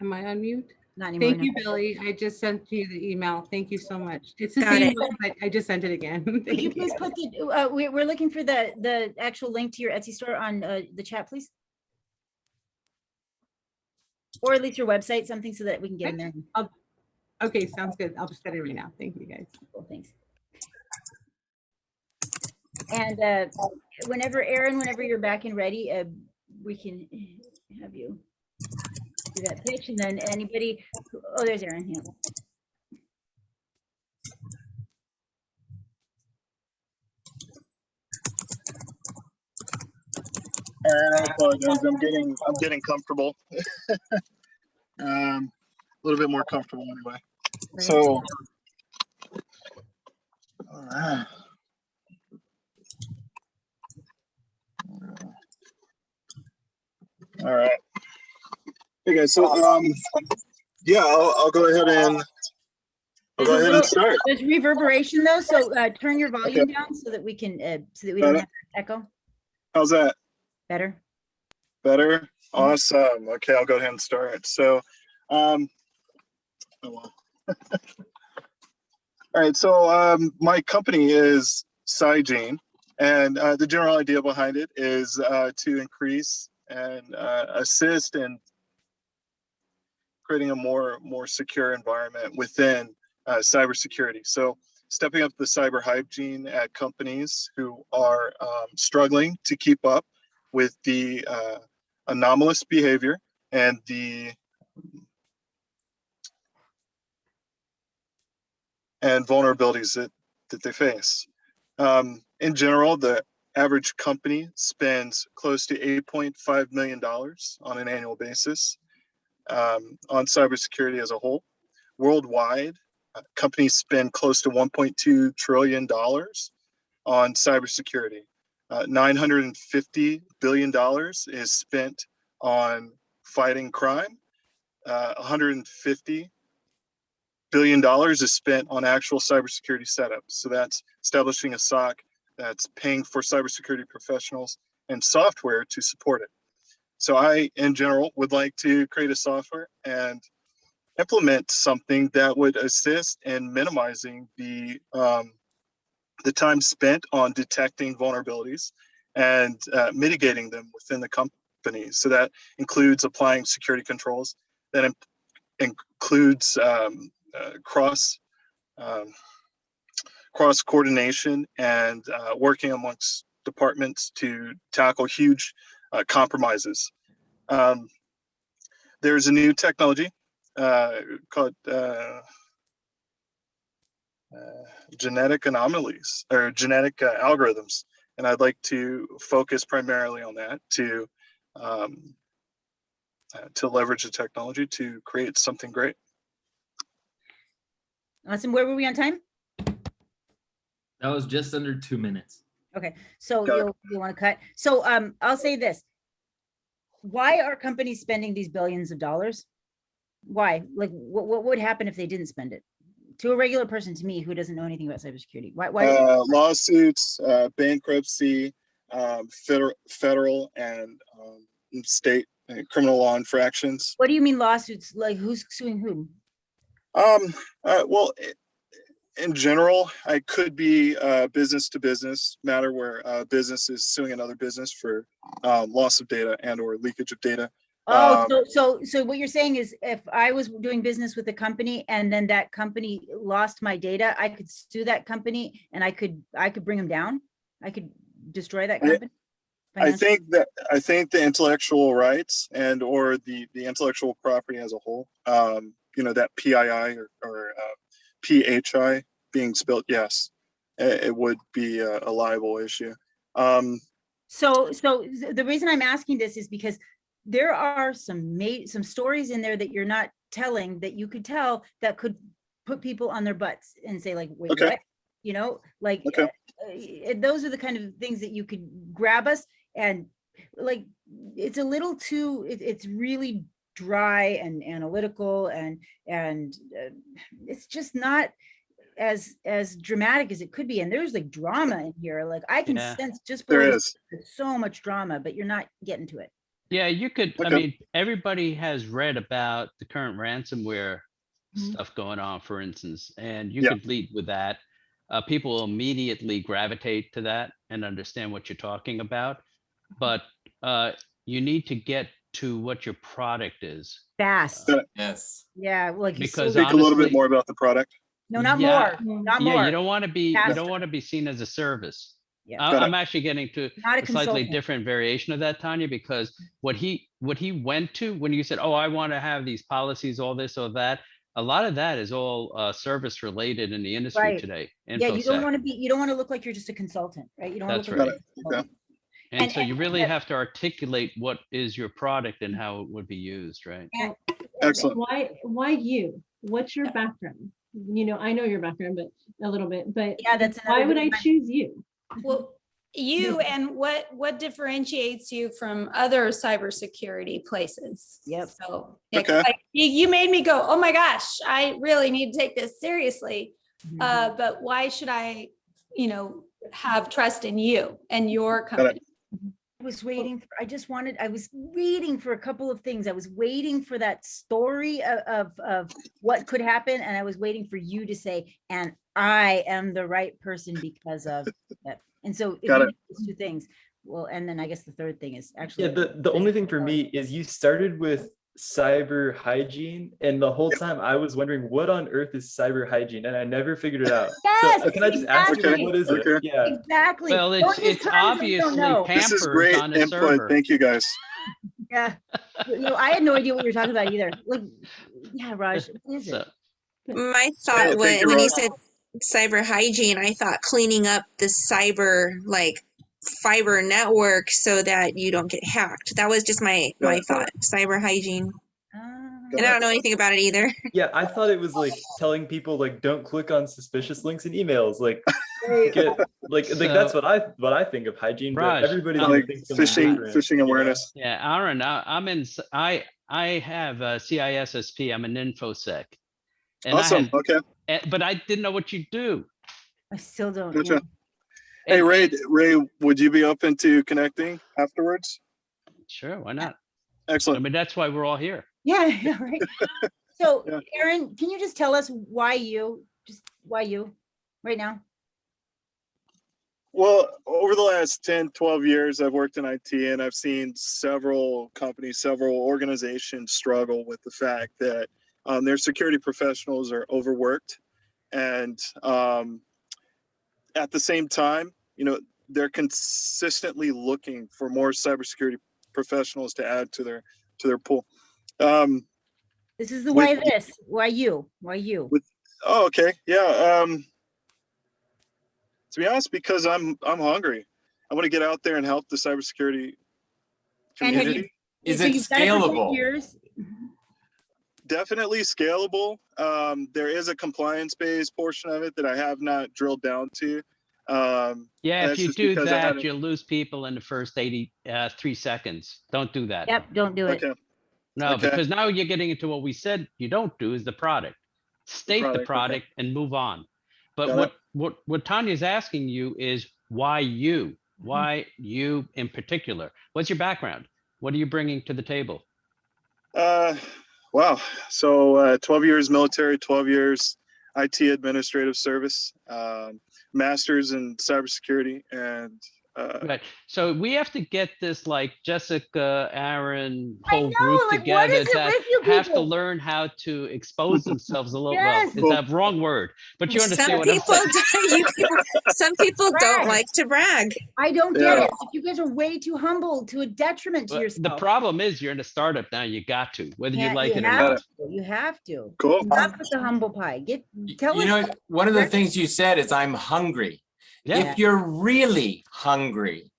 Am I on mute? Not anymore. Thank no. you, Billy. I just sent you the email. Thank you so much. It's the Got same it. one, but I just sent it again. Could you Thank please put the? We're looking for the actual link to your Etsy store on the chat, please. Or at least your website, something so that we can get in there. Okay, sounds good. I'll just get it right now. Thank you, guys. Cool, thanks. And whenever you're back and ready, we can have you do that pitch, and then anybody. Oh, there's Aaron. Yeah. And I apologize. I'm getting comfortable. A little bit more comfortable anyway. So, all right. All right. Hey guys. So yeah, I'll go ahead and start. There's reverberation though, so turn your volume down so that we can we don't have echo. How's that? Better. Better? Awesome. Okay, I'll go ahead and start. So, oh well. All right, so my company is Cygene, and the general idea behind it is to increase and assist in creating a more secure environment within cybersecurity. So stepping up the cyber hygiene at companies who are struggling to keep up with the anomalous behavior and the and vulnerabilities that they face. In general, the average company spends close to $8.5 million on an annual basis on cybersecurity as a whole. Worldwide, companies spend close to $1.2 trillion on cybersecurity. $950 billion is spent on fighting crime. $150 billion is spent on actual cybersecurity setups. So that's establishing a SOC, that's paying for cybersecurity professionals and software to support it. So I, in general, would like to create a software and implement something that would assist in minimizing the time spent on detecting vulnerabilities and mitigating them within the company. So that includes applying security controls. That includes cross coordination and working amongst departments to tackle huge compromises. There's a new technology called genetic anomalies or genetic algorithms, and I'd like to focus primarily on that to leverage the technology to create something great. Awesome. Where were we on time? That was just under 2 minutes. Okay, so you want to cut. So I'll say this. Why are companies spending these billions of dollars? Why? Like, what would happen if they didn't spend it? To a regular person, to me, who doesn't know anything about cybersecurity, why? Lawsuits, bankruptcy, federal and state criminal law infractions. What do you mean lawsuits? Like, who's suing whom? Well, in general, I could be a business to business matter where a business is suing another business for loss of data and or leakage of data. Oh, so what you're saying is if I was doing business with a company and then that company lost my data, I could sue that company and I could bring them down. I could destroy that company. I think the intellectual rights and or the intellectual property as a whole, that PII or PHI being spelled, yes, it would be a liable issue. So the reason I'm asking this is because there are some stories in there that you're not telling that you could tell that could put people on their butts and say like, wait, okay. What? Those are the kind of things that you could grab us and like, it's a little too, it's really dry and analytical and it's just not as dramatic as it could be. And there's like drama in here. Like I can sense just there is so much drama, but you're not getting to it. Yeah, you could. Okay. I mean, everybody has read about the current ransomware stuff going on, for instance, and you could lead with that. People will immediately gravitate to that and understand what you're talking about. But you need to get to what your product is fast. Yes. Yeah, like because speak a little bit more about the product. No, not more. Not more. You don't want to be seen as a service. Yeah. I'm actually getting to Not a slightly different variation of that, Tanya, because what he went to when you said, oh, I want to have these policies, all this or that, a lot of that is all service related in the industry today. Yeah, you don't want to look like you're just a consultant, right? You don't want to look like And so you really have to articulate what is your product and how it would be used, right? Excellent. Why you? What's your background? I know your background, but a little bit, but yeah, that's why would I choose you? Well, you and what differentiates you from other cybersecurity places? Yep. So okay. like, you made me go, oh my gosh, I really need to take this seriously. But why should I, have trust in you and your company? I was waiting for, I was waiting for a couple of things. I was waiting for that story of what could happen. And I was waiting for you to say, and I am the right person because of that. And so if you do those two things, well, and then I guess the third thing is actually. Yeah, the only thing for me is you started with cyber hygiene, and the whole time I was wondering what on earth is cyber hygiene, and I never figured it out. Yes, so can I just ask you, what is it? Yeah, exactly. Well, it's obviously Pampers this is great on a input. server. Thank you, guys. Yeah, I had no idea what you were talking about either. Like, yeah, Raj, what is it? My thought when you said cyber hygiene, I thought cleaning up the cyber like fiber network so that you don't get hacked. That was just my thought. Cyber hygiene. And I don't know anything about it either. Yeah, I thought it was like telling people like don't click on suspicious links in emails. Like get like that's what I think of hygiene, but Raj, everybody's Like gonna think something different, phishing you know? awareness. Yeah, Aaron, I have a CISSP. I'm an InfoSec. And Awesome. Okay. but I didn't know what you do. I still don't. Gotcha. Yeah. Hey, And- Ray, would you be open to connecting afterwards? Sure, why not? Excellent. I mean, that's why we're all here. Yeah, yeah, right. So, Yeah. Aaron, can you just tell us why you right now? Well, over the last 10, 12 years, I've worked in IT and I've seen several companies, several organizations struggle with the fact that their security professionals are overworked. And at the same time, you know, they're consistently looking for more cybersecurity professionals to add to their pool. This is the With- why this. Why you? Why you? Oh, okay. Yeah. To be honest, because I'm hungry. I want to get out there and help the cybersecurity And have you- community. Is so it you've done it for 10 scalable? years. Definitely scalable. There is a compliance-based portion of it that I have not drilled down to. Yeah, that's if you just do because I that, hadn't- you'll lose people in the first 3 seconds. Don't do that. Yep, don't do it. Okay. No, Okay. because now you're getting into what we said you don't do is the product. State the product, okay. product and move on. But Got what Tanya's asking you is why you? Mm-hmm. Why you in particular? What's your background? What are you bringing to the table? Wow. So 12 years military, 12 years IT administrative service, masters in cybersecurity, and Right. So we have to get this like Jessica, Aaron, I whole know, group like, what together is it that with you have to people? learn how to expose themselves a little. Yes. Well, it's a wrong word, but you understand Some what I'm people, saying. some people don't Brag. like to brag. I don't get Yeah. it. Like, you guys are way too humble to a detriment to But yourself. the problem is you're in a startup now. You got to, whether you Yeah, like you it or have not. to. You have to. Cool. Stop with the humble pie. Tell You us. know, one of the Where- things you said is I'm hungry. Yeah. If you're really hungry,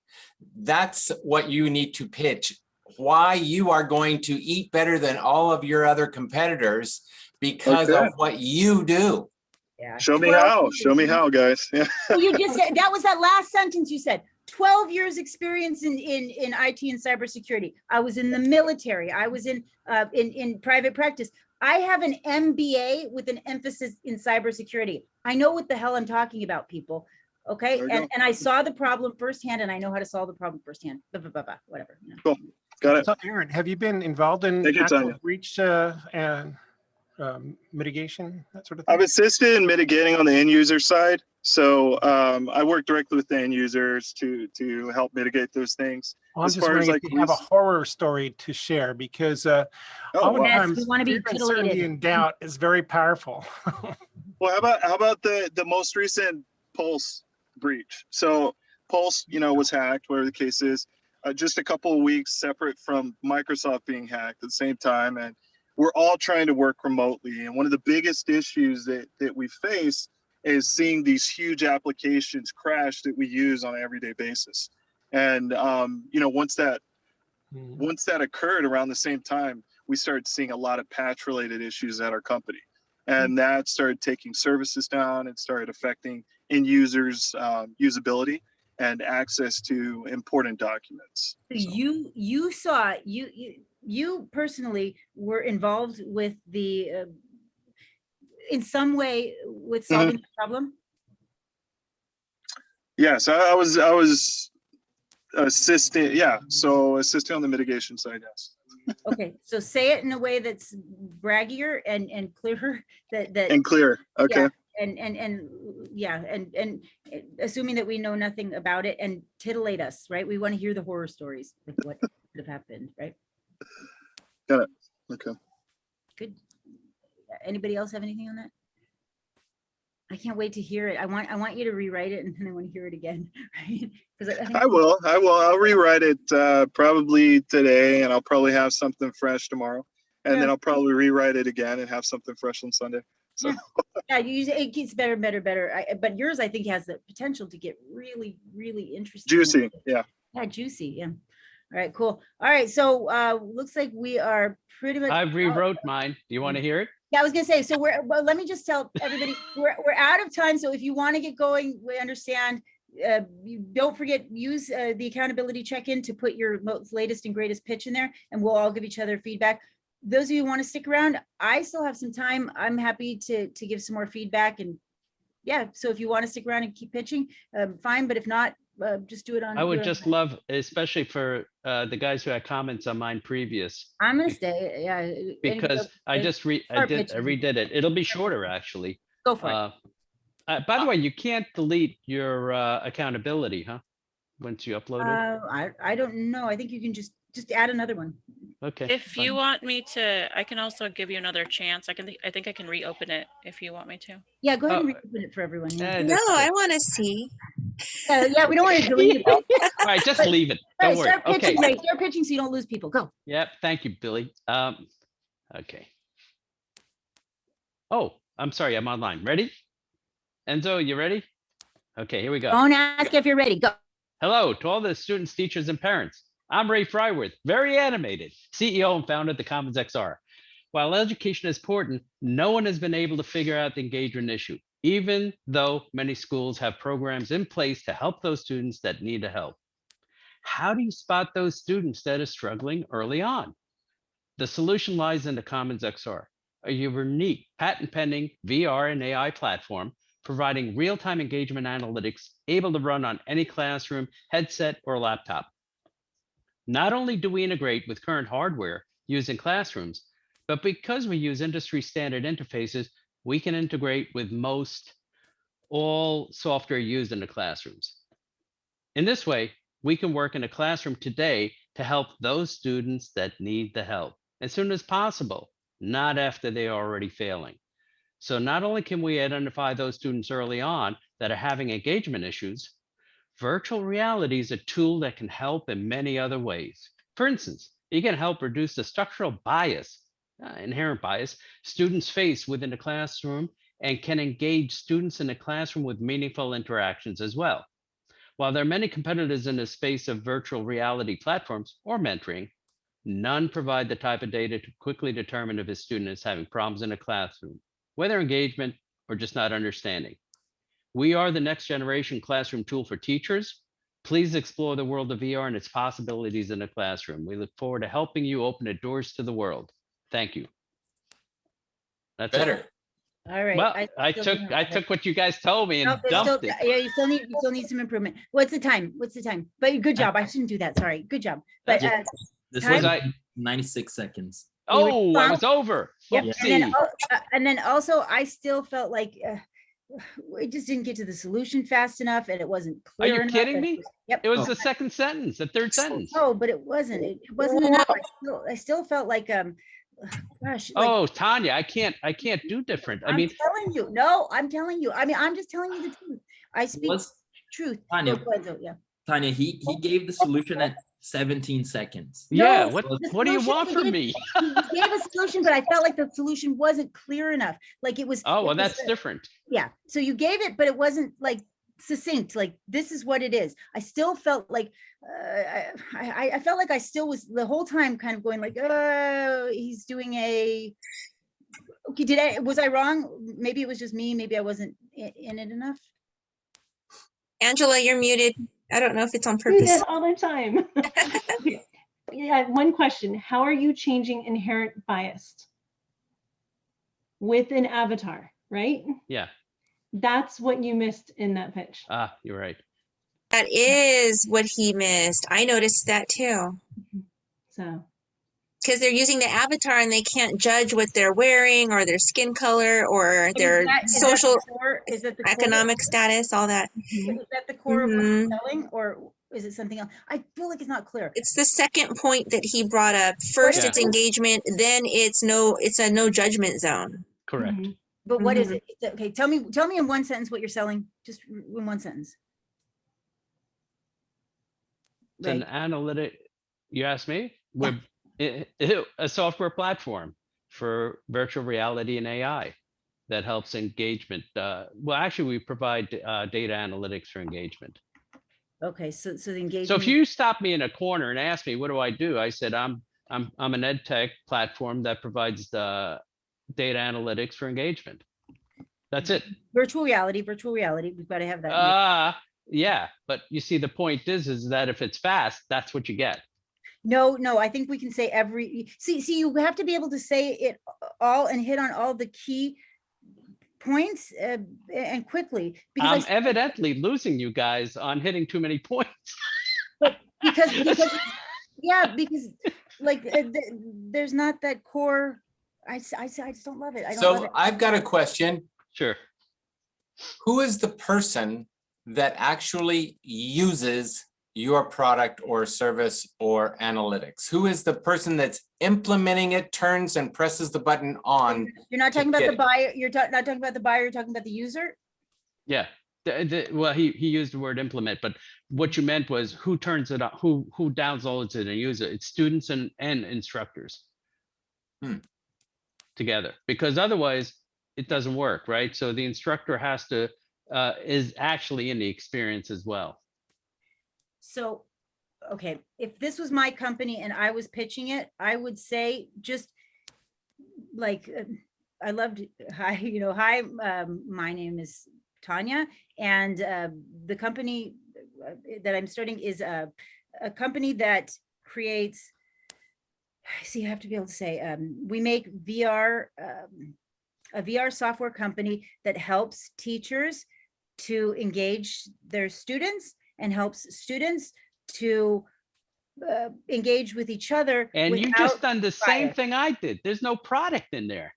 that's what you need to pitch. Why you are going to eat better than all of your other competitors because Okay. of what you do. Yeah. show me 12 how. years. Show me how, guys. Yeah. Well, you just said that was that last sentence you said. 12 years experience in IT and cybersecurity. I was in the military. I was in private practice. I have an MBA with an emphasis in cybersecurity. I know what the hell I'm talking about, people. Okay. There we And go. I saw the problem firsthand and I know how to solve the problem firsthand. Whatever. You know. Cool. Got it. So Aaron, have you been involved in Thank you, actual Tanya. breach and mitigation, that sort of thing? I've assisted in mitigating on the end user side. So I work directly with the end users to help mitigate those things. Well, I'm as just far as wondering like if you have a horror story to share, because wow. oftentimes Yes, we wanna be fear, uncertainty, titillated. and doubt is very powerful. Well, how about the most recent Pulse breach? So Pulse, was hacked, whatever the case is, just a couple of weeks separate from Microsoft being hacked at the same time, and we're all trying to work remotely. And one of the biggest issues that we face is seeing these huge applications crash that we use on an everyday basis. And once that occurred around the same time, we started seeing a lot of patch related issues at our company. And that started taking services down and started affecting end users' usability and access to important documents. So you saw you personally were involved with the in some way with solving the problem. Yes, I was assisting. Yeah, so assisting on the mitigation side. Yes. Okay, so say it in a way that's braggier and clearer that And clear. Okay. Yeah, and assuming that we know nothing about it and titillate us, right? We want to hear the horror stories, like what could have happened, right? Got it. Okay. Good. Anybody else have anything on that? I can't wait to hear it. I want you to rewrite it and then I want to hear it again, right? Because I think I will. I'll rewrite it probably today, and I'll probably have something fresh tomorrow, and then I'll probably rewrite it again and have something fresh on Sunday. So Yeah, it gets better and better, better. But yours, I think, has the potential to get really, really interesting. juicy. Yeah. Yeah, juicy. Yeah. All right, cool. All right, so looks like we are pretty much. I rewrote mine. Do you want to hear it? Yeah, I was gonna say. So well, let me just tell everybody we're out of time. So if you want to get going, we understand. You don't forget, use the accountability check-in to put your latest and greatest pitch in there, and we'll all give each other feedback. Those of you who want to stick around, I still have some time. I'm happy to give some more feedback, and yeah. So if you want to stick around and keep pitching, fine. But if not, just do it on. I would just love, especially for the guys who had comments on mine previous, I'm gonna stay. Yeah. because I just redid it. It'll be shorter, actually. Go for it. By the way, you can't delete your accountability, huh? Once you upload it. I don't know. I think you can just add another one. Okay. If you want me to, I can also give you another chance. I think I can reopen it if you want me to. Yeah, go ahead and reopen it for everyone. Yeah. No, I want to see. Yeah, we don't want to delete it. All right, just leave it. Don't worry. Start pitching, Okay. Ray. Start pitching so you don't lose people. Go. Yep. Thank you, Billy. Okay. Oh, I'm sorry. I'm online. Ready? Enzo, you ready? Okay, here we go. Don't ask if you're ready. Go. Hello to all the students, teachers, and parents. I'm Ray Fryworth, very animated, CEO and founder of the Commons XR. While education is important, no one has been able to figure out the engagement issue, even though many schools have programs in place to help those students that need the help. How do you spot those students that are struggling early on? The solution lies in the Commons XR, a unique patent-pending VR and AI platform providing real-time engagement analytics able to run on any classroom, headset, or laptop. Not only do we integrate with current hardware used in classrooms, but because we use industry standard interfaces, we can integrate with most all software used in the classrooms. In this way, we can work in a classroom today to help those students that need the help as soon as possible, not after they are already failing. So not only can we identify those students early on that are having engagement issues, virtual reality is a tool that can help in many other ways. For instance, it can help reduce the structural bias, inherent bias, students face within the classroom and can engage students in the classroom with meaningful interactions as well. While there are many competitors in the space of virtual reality platforms or mentoring, none provide the type of data to quickly determine if a student is having problems in a classroom, whether engagement or just not understanding. We are the next generation classroom tool for teachers. Please explore the world of VR and its possibilities in the classroom. We look forward to helping you open the doors to the world. Thank you. That's Better. it. All right. Well, I took what you guys told me and No, dumped it. Yeah, you still need some improvement. What's the time? But good job. I shouldn't do that. Sorry. Good job. But This time? was 96 seconds. Oh, I was over. Yep. Whoopsie. And then also, I still felt like we just didn't get to the solution fast enough, and it wasn't Are clear you enough. kidding and me? Yep. It was the second sentence, the third sentence. No, but it wasn't. It wasn't enough. I still felt like gosh. Like, Oh, Tanya, I can't do different. I mean, telling you. No, I'm telling you. I mean, I'm just telling you the truth. I speak truth. Tanya, Go ahead, yeah. Tanya, he gave the solution at 17 seconds. yeah. No, What do you want from me? He gave a solution, but I felt like the solution wasn't clear enough. Like it was. Oh, well, it was that's different. Yeah. So you gave it, but it wasn't like succinct. Like this is what it is. I still felt like I felt like I still was the whole time kind of going like, he's doing a. Okay, was I wrong? Maybe it was just me. Maybe I wasn't in it enough. Angela, you're muted. I don't know if it's on Do purpose. that all the time. Okay. Yeah, one question. How are you changing inherent bias with an avatar, right? Yeah. That's what you missed in that pitch. Ah, you're right. That is what he missed. I noticed that too. So. Because they're using the avatar and they can't judge what they're wearing or their skin color or their social, economic status, all that. Is that the core of what you're selling, or is it something else? I feel like it's not clear. It's the second point that he brought up. First, it's engagement. Then it's a no judgment zone. Correct. But what is it? Okay, tell me in one sentence what you're selling. Just in one sentence. It's an analytic. You asked me. A software platform for virtual reality and AI. that helps engagement. Well, actually, we provide data analytics for engagement. Okay, so the engagement. So if you stop me in a corner and ask me, what do I do? I said, I'm an ed tech platform that provides the data analytics for engagement. That's it. Virtual reality, we've got to have that. Yeah, but you see, the point is that if it's fast, that's what you get. No, I think we can say see, you have to be able to say it all and hit on all the key points and quickly. I'm evidently losing you guys on hitting too many points. because because like there's not that core. I just don't love it. I don't love So it. I've got a question. Sure. Who is the person that actually uses your product or service or analytics? Who is the person that's implementing it, turns and presses the button on? You're not talking about get the it? buyer. You're not talking about the buyer. You're talking about the user. Yeah. Well, he used the word implement, but what you meant was who turns it on, who downloads it and uses it. It's students and instructors together, because otherwise it doesn't work, right? So the instructor has to is actually in the experience as well. So, okay, if this was my company and I was pitching it, I would say just like, I loved, hi, my name is Tanya, and the company that I'm starting is a company that creates, see, you have to be able to say, we make VR, a VR software company that helps teachers to engage their students and helps students to engage with each other. And you just done the same bias. thing I did. There's no product in there.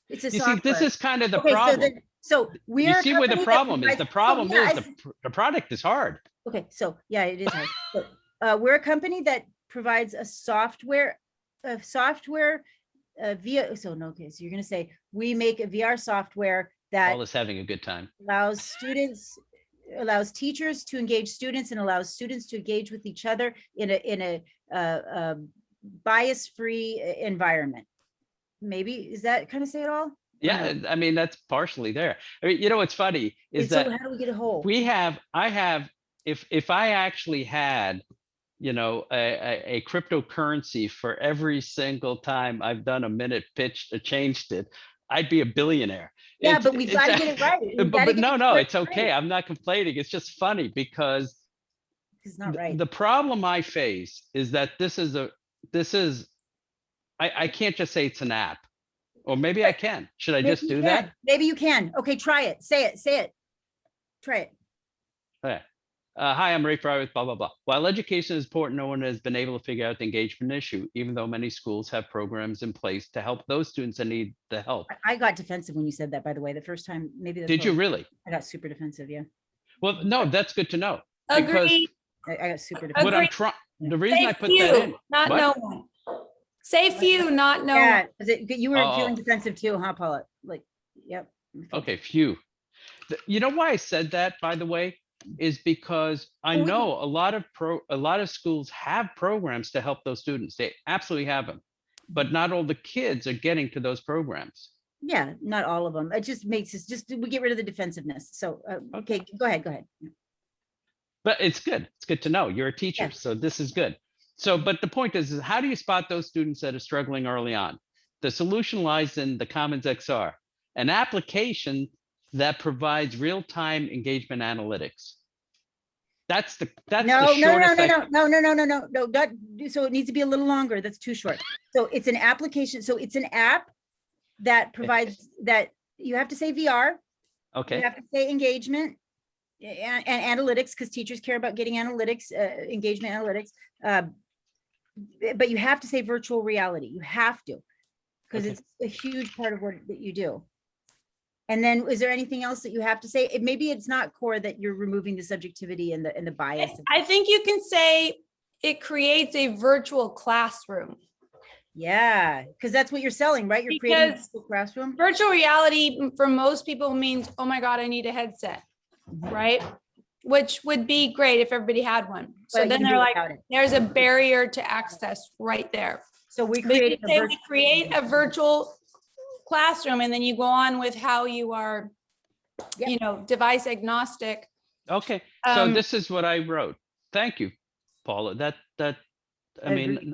It's a You software. see, this is kind of the Okay, problem. so we You are a see where the company that problem is. provides- The so, problem yeah, is the product is hard. Okay, so yeah, it is hard. So, we're a company that provides a software via, so no, okay, so you're gonna say, we make a VR software that All is having a good time. allows teachers to engage students and allows students to engage with each other in a bias-free environment. Maybe, is that kind of say it all? Yeah, I mean, that's partially there. I mean, you know, what's funny is So that how do we get a hold? I have, if I actually had, you know, a cryptocurrency for every single time I've done a minute pitch to changed it, I'd be a billionaire. Yeah, but we've got to get it right. But no, it's okay. I'm not complaining. It's just funny because it's not right. The problem I face is that I can't just say it's an app, or maybe I can. Should I just do that? Maybe you can. Okay, try it. Say it. Try it. Okay. Hi, I'm Ray Fry with blah, blah, blah. While education is important, no one has been able to figure out the engagement issue, even though many schools have programs in place to help those students that need the help. I got defensive when you said that, by the way, the first time, maybe. That's Did you really? I got super defensive, yeah. Well, no, that's good to know. Agree. I got super defensive. What I'm trying, the reason Say I put few, that in. not what? no one. Say few, not no Yeah, one. 'cause you were Oh. feeling defensive too, huh, Paula? Like, yep. Okay, phew. You know why I said that, by the way, is because I Well, know a lot of schools have programs to help those students. They absolutely have them, but not all the kids are getting to those programs. Yeah, not all of them. It just makes us we get rid of the defensiveness. So, okay, go ahead. But it's good. It's good to know you're a teacher, Yeah. so this is good. So, but the point is how do you spot those students that are struggling early on? The solution lies in the Commons XR, an application that provides real-time engagement analytics. That's the shortest. No. So it needs to be a little longer. That's too short. So it's an application. So it's an app that provides that you have to say VR. Okay. You have to say engagement and analytics, because teachers care about getting analytics, engagement analytics. But you have to say virtual reality. You have to, because it's a huge part of what that you do. And then, is there anything else that you have to say? Maybe it's not core that you're removing the subjectivity and the bias. I think you can say it creates a virtual classroom. Yeah, because that's what you're selling, right? You're creating a virtual classroom. Virtual reality for most people means, oh my God, I need a headset, right? Which would be great if everybody had one. So But then you they're do like, without it. there's a barrier to access right there. So we But you create say we create a virtual classroom, and then you go on with how you are, Yep. you know, device agnostic. Okay, so Um, this is what I wrote. Thank you, Paula. I I mean, agree.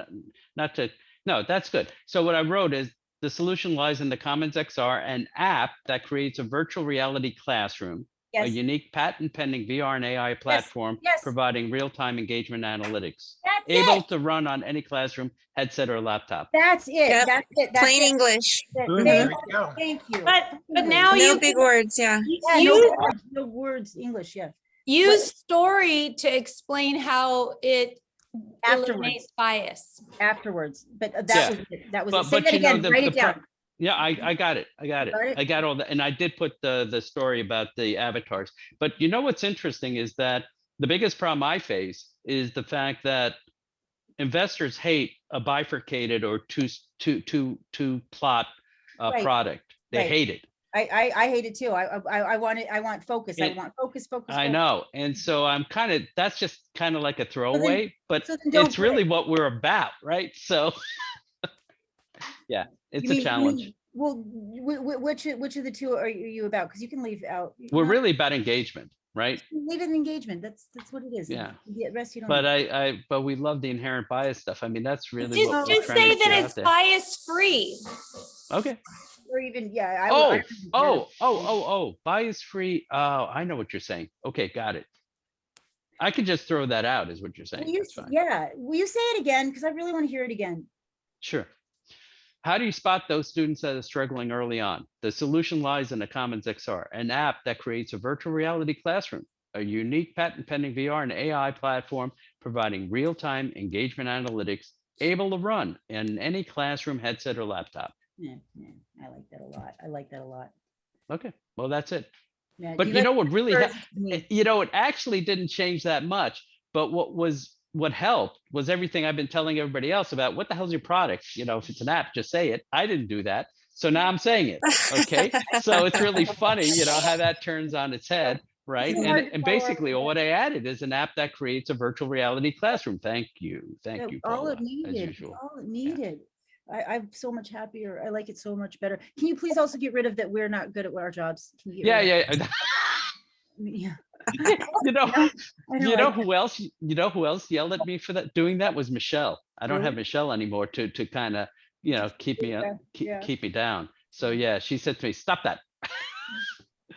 not to, no, that's good. So what I wrote is the solution lies in the Commons XR, an app that creates a virtual reality classroom, a Yes, unique patent pending VR and AI platform, yes. providing real-time engagement analytics, That's able it. to run on any classroom headset or laptop. That's it. Yep. That's it. That's Plain it. English. That- Boom, Thank there you go. thank you. but now No you big can words. Yeah. Yeah, no words, English, yeah. use story to explain how it Afterwards. eliminates bias. Afterwards, but Yeah. that was it. That was it. But Say that you know, again, write it down. yeah, I got it. I got it. Got it? I got all that. And I did put the story about the avatars. But you know what's interesting is that the biggest problem I face is the fact that investors hate a bifurcated or two plot Right, product. They right. hate it. I hate it too. I want focus. I It- want focus. I know. And so I'm kind of, that's just kind of like a throwaway, but so then don't it's put really it. what we're about, right? So yeah, it's You a mean- challenge. Well, which of the two are you about? Because you can leave out. We're not- really about engagement, right? leave it in engagement. That's what it is. Yeah. The rest you don't. But need. but we love the inherent bias stuff. I mean, that's really what Just, we're just trying to say get that out it's there. bias free. Okay. Or even yeah. Bias free. Oh, I know what you're saying. Okay, got it. I could just throw that out, is what you're saying. That's fine. Yeah. Will you say it again? Because I really want to hear it again. Sure. How do you spot those students that are struggling early on? The solution lies in the Commons XR, an app that creates a virtual reality classroom, a unique patent pending VR and AI platform, providing real-time engagement analytics, able to run in any classroom headset or laptop. Yeah, I like that a lot. I like that a lot. Okay, well, that's it. Yeah, But you you know like what really, first to me. you know, it actually didn't change that much. But what helped was everything I've been telling everybody else about what the hell's your product? You know, if it's an app, just say it. I didn't do that. So now I'm saying it. Okay. So it's really funny, you know, how that turns on its head. Right. It's hard to And follow basically what I added is an app that creates a virtual reality classroom. Thank you. Thank you, All Paula, it as needed. usual. All it needed. I'm so much happier. I like it so much better. Can you please also get rid of that we're not good at our jobs? Can you get rid of that? Yeah. Yeah. You know, I don't you know like who else? You know who else yelled at me for that? Doing that was Michelle. I don't have Really? Michelle anymore to kind of, you know, keep me Yeah. keep me down. So yeah, she said to me, "Stop that."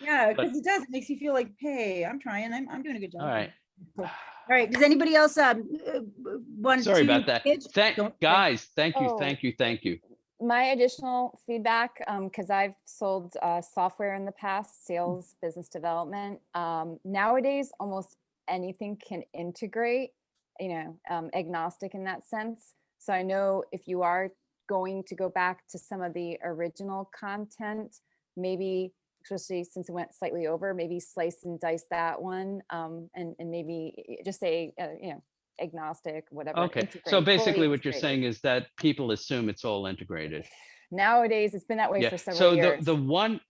Yeah, But- because it does. It makes you feel like, hey, I'm trying. I'm doing a good job. All right. Cool. All right. Does anybody else want Sorry to about that. pitch? Guys, thank you, Oh. thank you, thank you. My additional feedback, because I've sold software in the past, sales, business development. Nowadays, almost anything can integrate, agnostic in that sense. So I know if you are going to go back to some of the original content, maybe, especially since it went slightly over, maybe slice and dice that one, and maybe just say, agnostic, whatever. Okay, integrate, so fully basically what you're integrated. saying is that people assume it's all integrated. Nowadays, it's been that way Yeah. for several So years. the one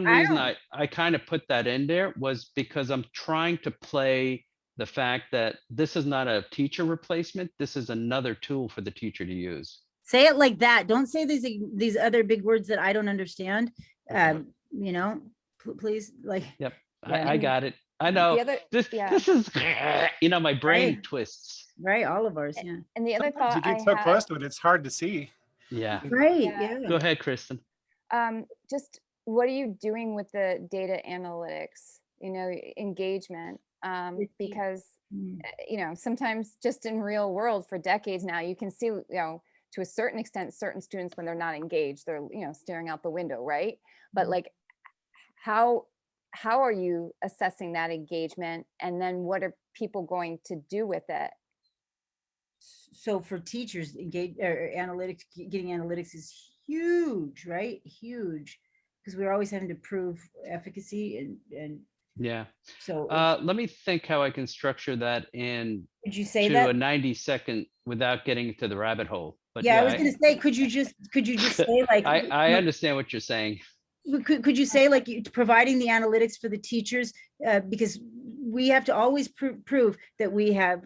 reason I kind of put that in there was because I'm trying to play the fact that this is not a teacher replacement. This is another tool for the teacher to use. Say it like that. Don't say these other big words that I don't understand. Please, like. Yep, Yeah. I got it. I know. The other, This is, you know, my brain Right. twists. Right, all of ours, yeah. and the other Sometimes you thought I get so had, close to it, it's hard to see. Yeah. Right, Yeah. yeah. Go ahead, Kristen. just what are you doing with the data analytics, engagement? Because, sometimes just in real world for decades now, you can see, to a certain extent, certain students, when they're not engaged, they're, staring out the window, right? But like, how are you assessing that engagement? And then what are people going to do with it? So for teachers, getting analytics is huge, right? Huge, because we're always having to prove efficacy and Yeah. so Let me think how I can structure that in could you say to that? a 90-second without getting into the rabbit hole. But Yeah, I was gonna say, could you just say like I understand what you're saying. could you say like providing the analytics for the teachers, because we have to always prove that we have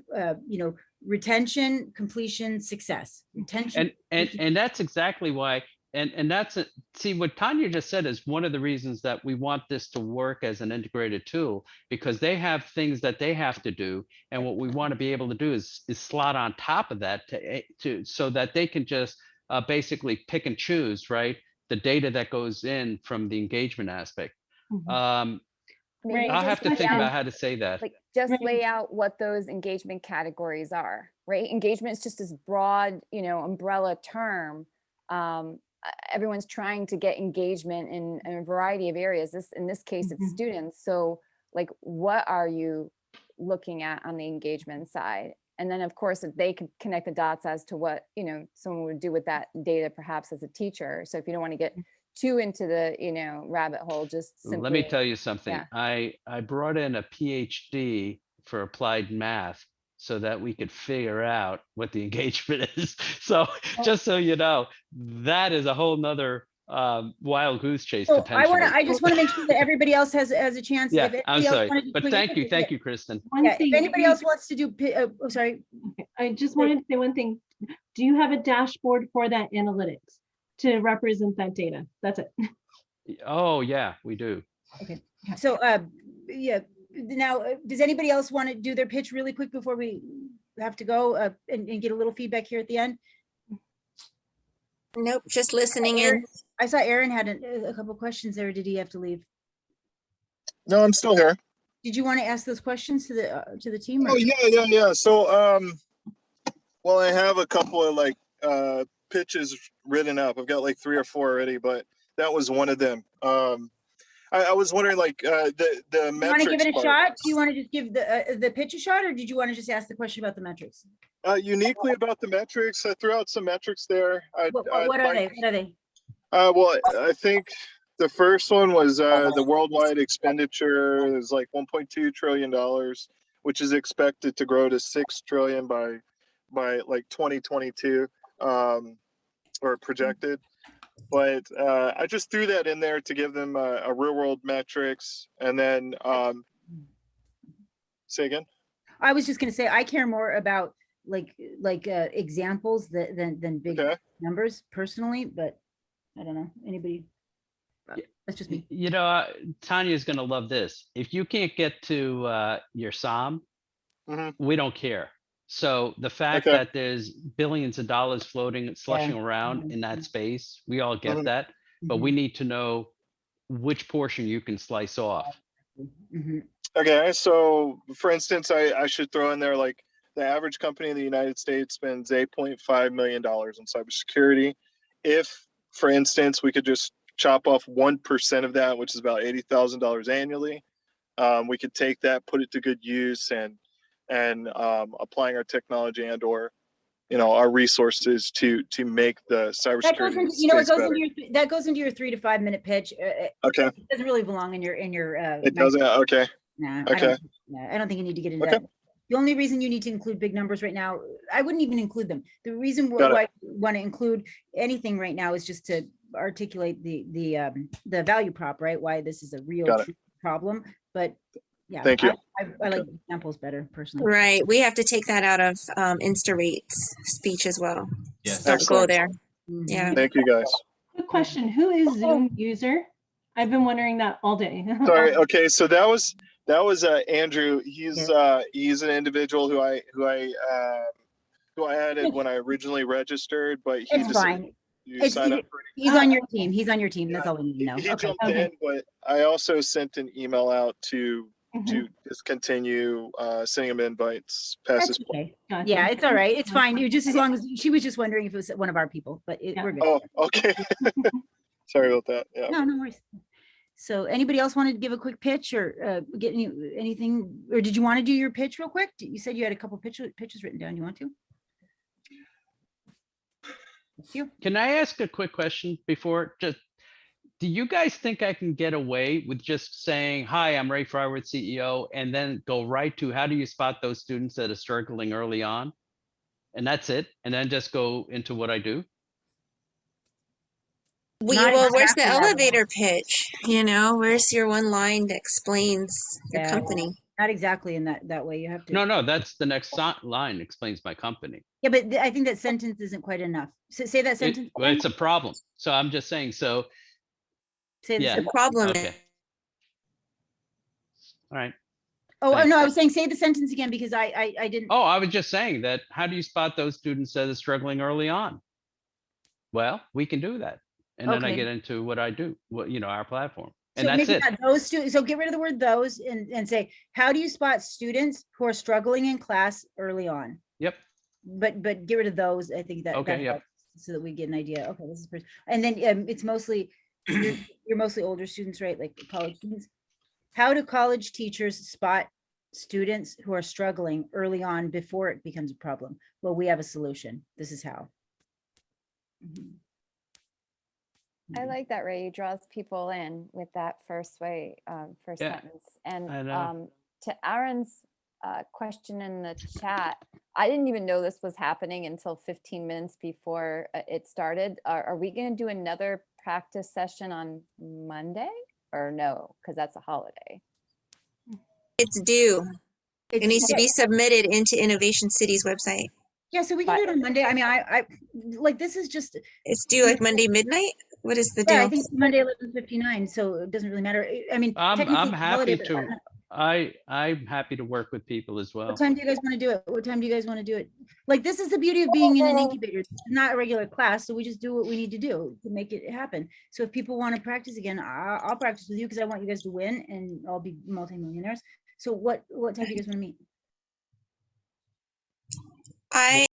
retention, completion, success. Retention. And that's exactly why And that's it. See, what Tanya just said is one of the reasons that we want this to work as an integrated tool, because they have things that they have to do. And what we want to be able to do is slot on top of that to so that they can just basically pick and choose, right? The data that goes in from the engagement aspect. Maybe I'll just have to lay think out- about how to say that. Like just lay out what those engagement categories are, right? Engagement is just this broad, umbrella term. Everyone's trying to get engagement in a variety of areas. In this case, it's students. So like, what are you looking at on the engagement side? And then of course, if they could connect the dots as to what, someone would do with that data, perhaps as a teacher. So if you don't want to get too into the, rabbit hole, just simply. Let me tell you something. yeah. I brought in a PhD for applied math so that we could figure out what the engagement is. So just so you know, that is a whole nother wild goose chase So potentially. I just want to make sure that everybody else has a chance. Yeah, If anybody I'm else sorry, wanted to but put- thank you, Kristen. Yeah, if anybody else wants to do, sorry. I just wanted to say one thing. Do you have a dashboard for that analytics to represent that data? That's it. Oh yeah, we do. Okay, so yeah, now does anybody else want to do their pitch really quick before we have to go and get a little feedback here at the end? Nope, just listening in. Aaron, I saw Aaron had a couple questions there. Did he have to leave? No, I'm still here. Did you want to ask those questions to the team? or- Oh yeah. So well, I have a couple of like pitches written up. I've got like 3 or 4 already, but that was one of them. I was wondering like the You want to give metrics it a part. shot? Do you want to just give the pitch a shot, or did you want to just ask the question about the metrics? Uniquely about the metrics, I threw out some metrics there. What are they? What are they? Well, I think the first one was the worldwide expenditure is like $1.2 trillion, which is expected to grow to 6 trillion by like 2022, or projected. But I just threw that in there to give them a real world metrics, and then say again. I was just going to say I care more about like examples than big numbers personally, but I don't know anybody. That's just me. You know, Tanya's going to love this. If you can't get to your SOM, we don't care. So the fact that there's billions of dollars floating, slushing around in that space, we all get that, but we need to know which portion you can slice off. Okay, so for instance, I should throw in there like the average company in the United States spends $8.5 million on cybersecurity. If, for instance, we could just chop off 1% of that, which is about $80,000 annually, we could take that, put it to good use, and applying our technology and or our resources to make the cybersecurity space better. That goes into your 3 to 5 minute pitch. Okay. It doesn't really belong in your It doesn't. Okay. Nah, Okay. I don't think you need to get into that. The only reason you need to include big numbers right now, I wouldn't even include them. The reason why I want to include anything right now is just to articulate the value prop, right? Why this is a real true problem. But yeah, thank you. I like examples better personally. Right. We have to take that out of InstaRate's speech as well. Yes. Don't go there. Yeah. Thank you, guys. Good question. Who is Zoom user? I've been wondering that all day. Sorry. Okay. So that was Andrew. He's an individual who I added when I originally registered, but he It's just fine. sign up for He's on your team. He's on your team. That's all we need to know. He jumped in, but I also sent an email out to just continue sending him invites past this point. Okay. Yeah, it's all right. It's fine. You just as long as she was just wondering if it was one of our people, but we're good. Oh, okay. Sorry about that. Yeah. No worries. So anybody else wanted to give a quick pitch or get anything, or did you want to do your pitch real quick? You said you had a couple pitches written down. You want to? Can I ask a quick question before? Just, do you guys think I can get away with just saying, hi, I'm Ray Fryward, CEO, and then go right to how do you spot those students that are struggling early on? And that's it. And then just go into what I do? Well, where's the elevator pitch? Where's your one line that explains your company? Not exactly in that way. You have to. No, that's the next line explains my company. Yeah, but I think that sentence isn't quite enough. So say that sentence. Well, it's a problem. So I'm just saying, so, Say the yeah. sentence. Problem. Okay. All right. Oh, Thanks. no, I was saying, say the sentence again because I didn't. Oh, I was just saying that, how do you spot those students that are struggling early on? Well, we can do that. And then I Okay. get into what I do, our platform. So And that's maybe it. not those students. So get rid of the word those and say, how do you spot students who are struggling in class early on? Yep. But get rid of those. I think that Okay, that yep. helps so that we get an idea. Okay, this is and then it's mostly you're mostly older students, right? Like college students. How do college teachers spot students who are struggling early on before it becomes a problem? Well, we have a solution. This is how. I like that, Ray. You draws people in with that first Yeah, sentence. And I know. to Aaron's question in the chat, I didn't even know this was happening until 15 minutes before it started. Are we going to do another practice session on Monday or no? Because that's a holiday. It's due. It needs to be submitted into Innovation City's website. Yeah, so we can do it on Monday. I mean, I like this is just. It's due like Monday midnight. What is the Yeah, deal? I think it's Monday 11:59, so it doesn't really matter. I mean, I'm technically it's a holiday, happy but to, I'm happy to work with people as well. what time do you guys want to do it? What time do you guys want to do it? Like, this is the beauty of being in an incubator. It's not a regular class, so we just do what we need to do to make it happen. So if people want to practice again, I'll practice with you because I want you guys to win and I'll be multimillionaires. So what time do you guys want to meet? I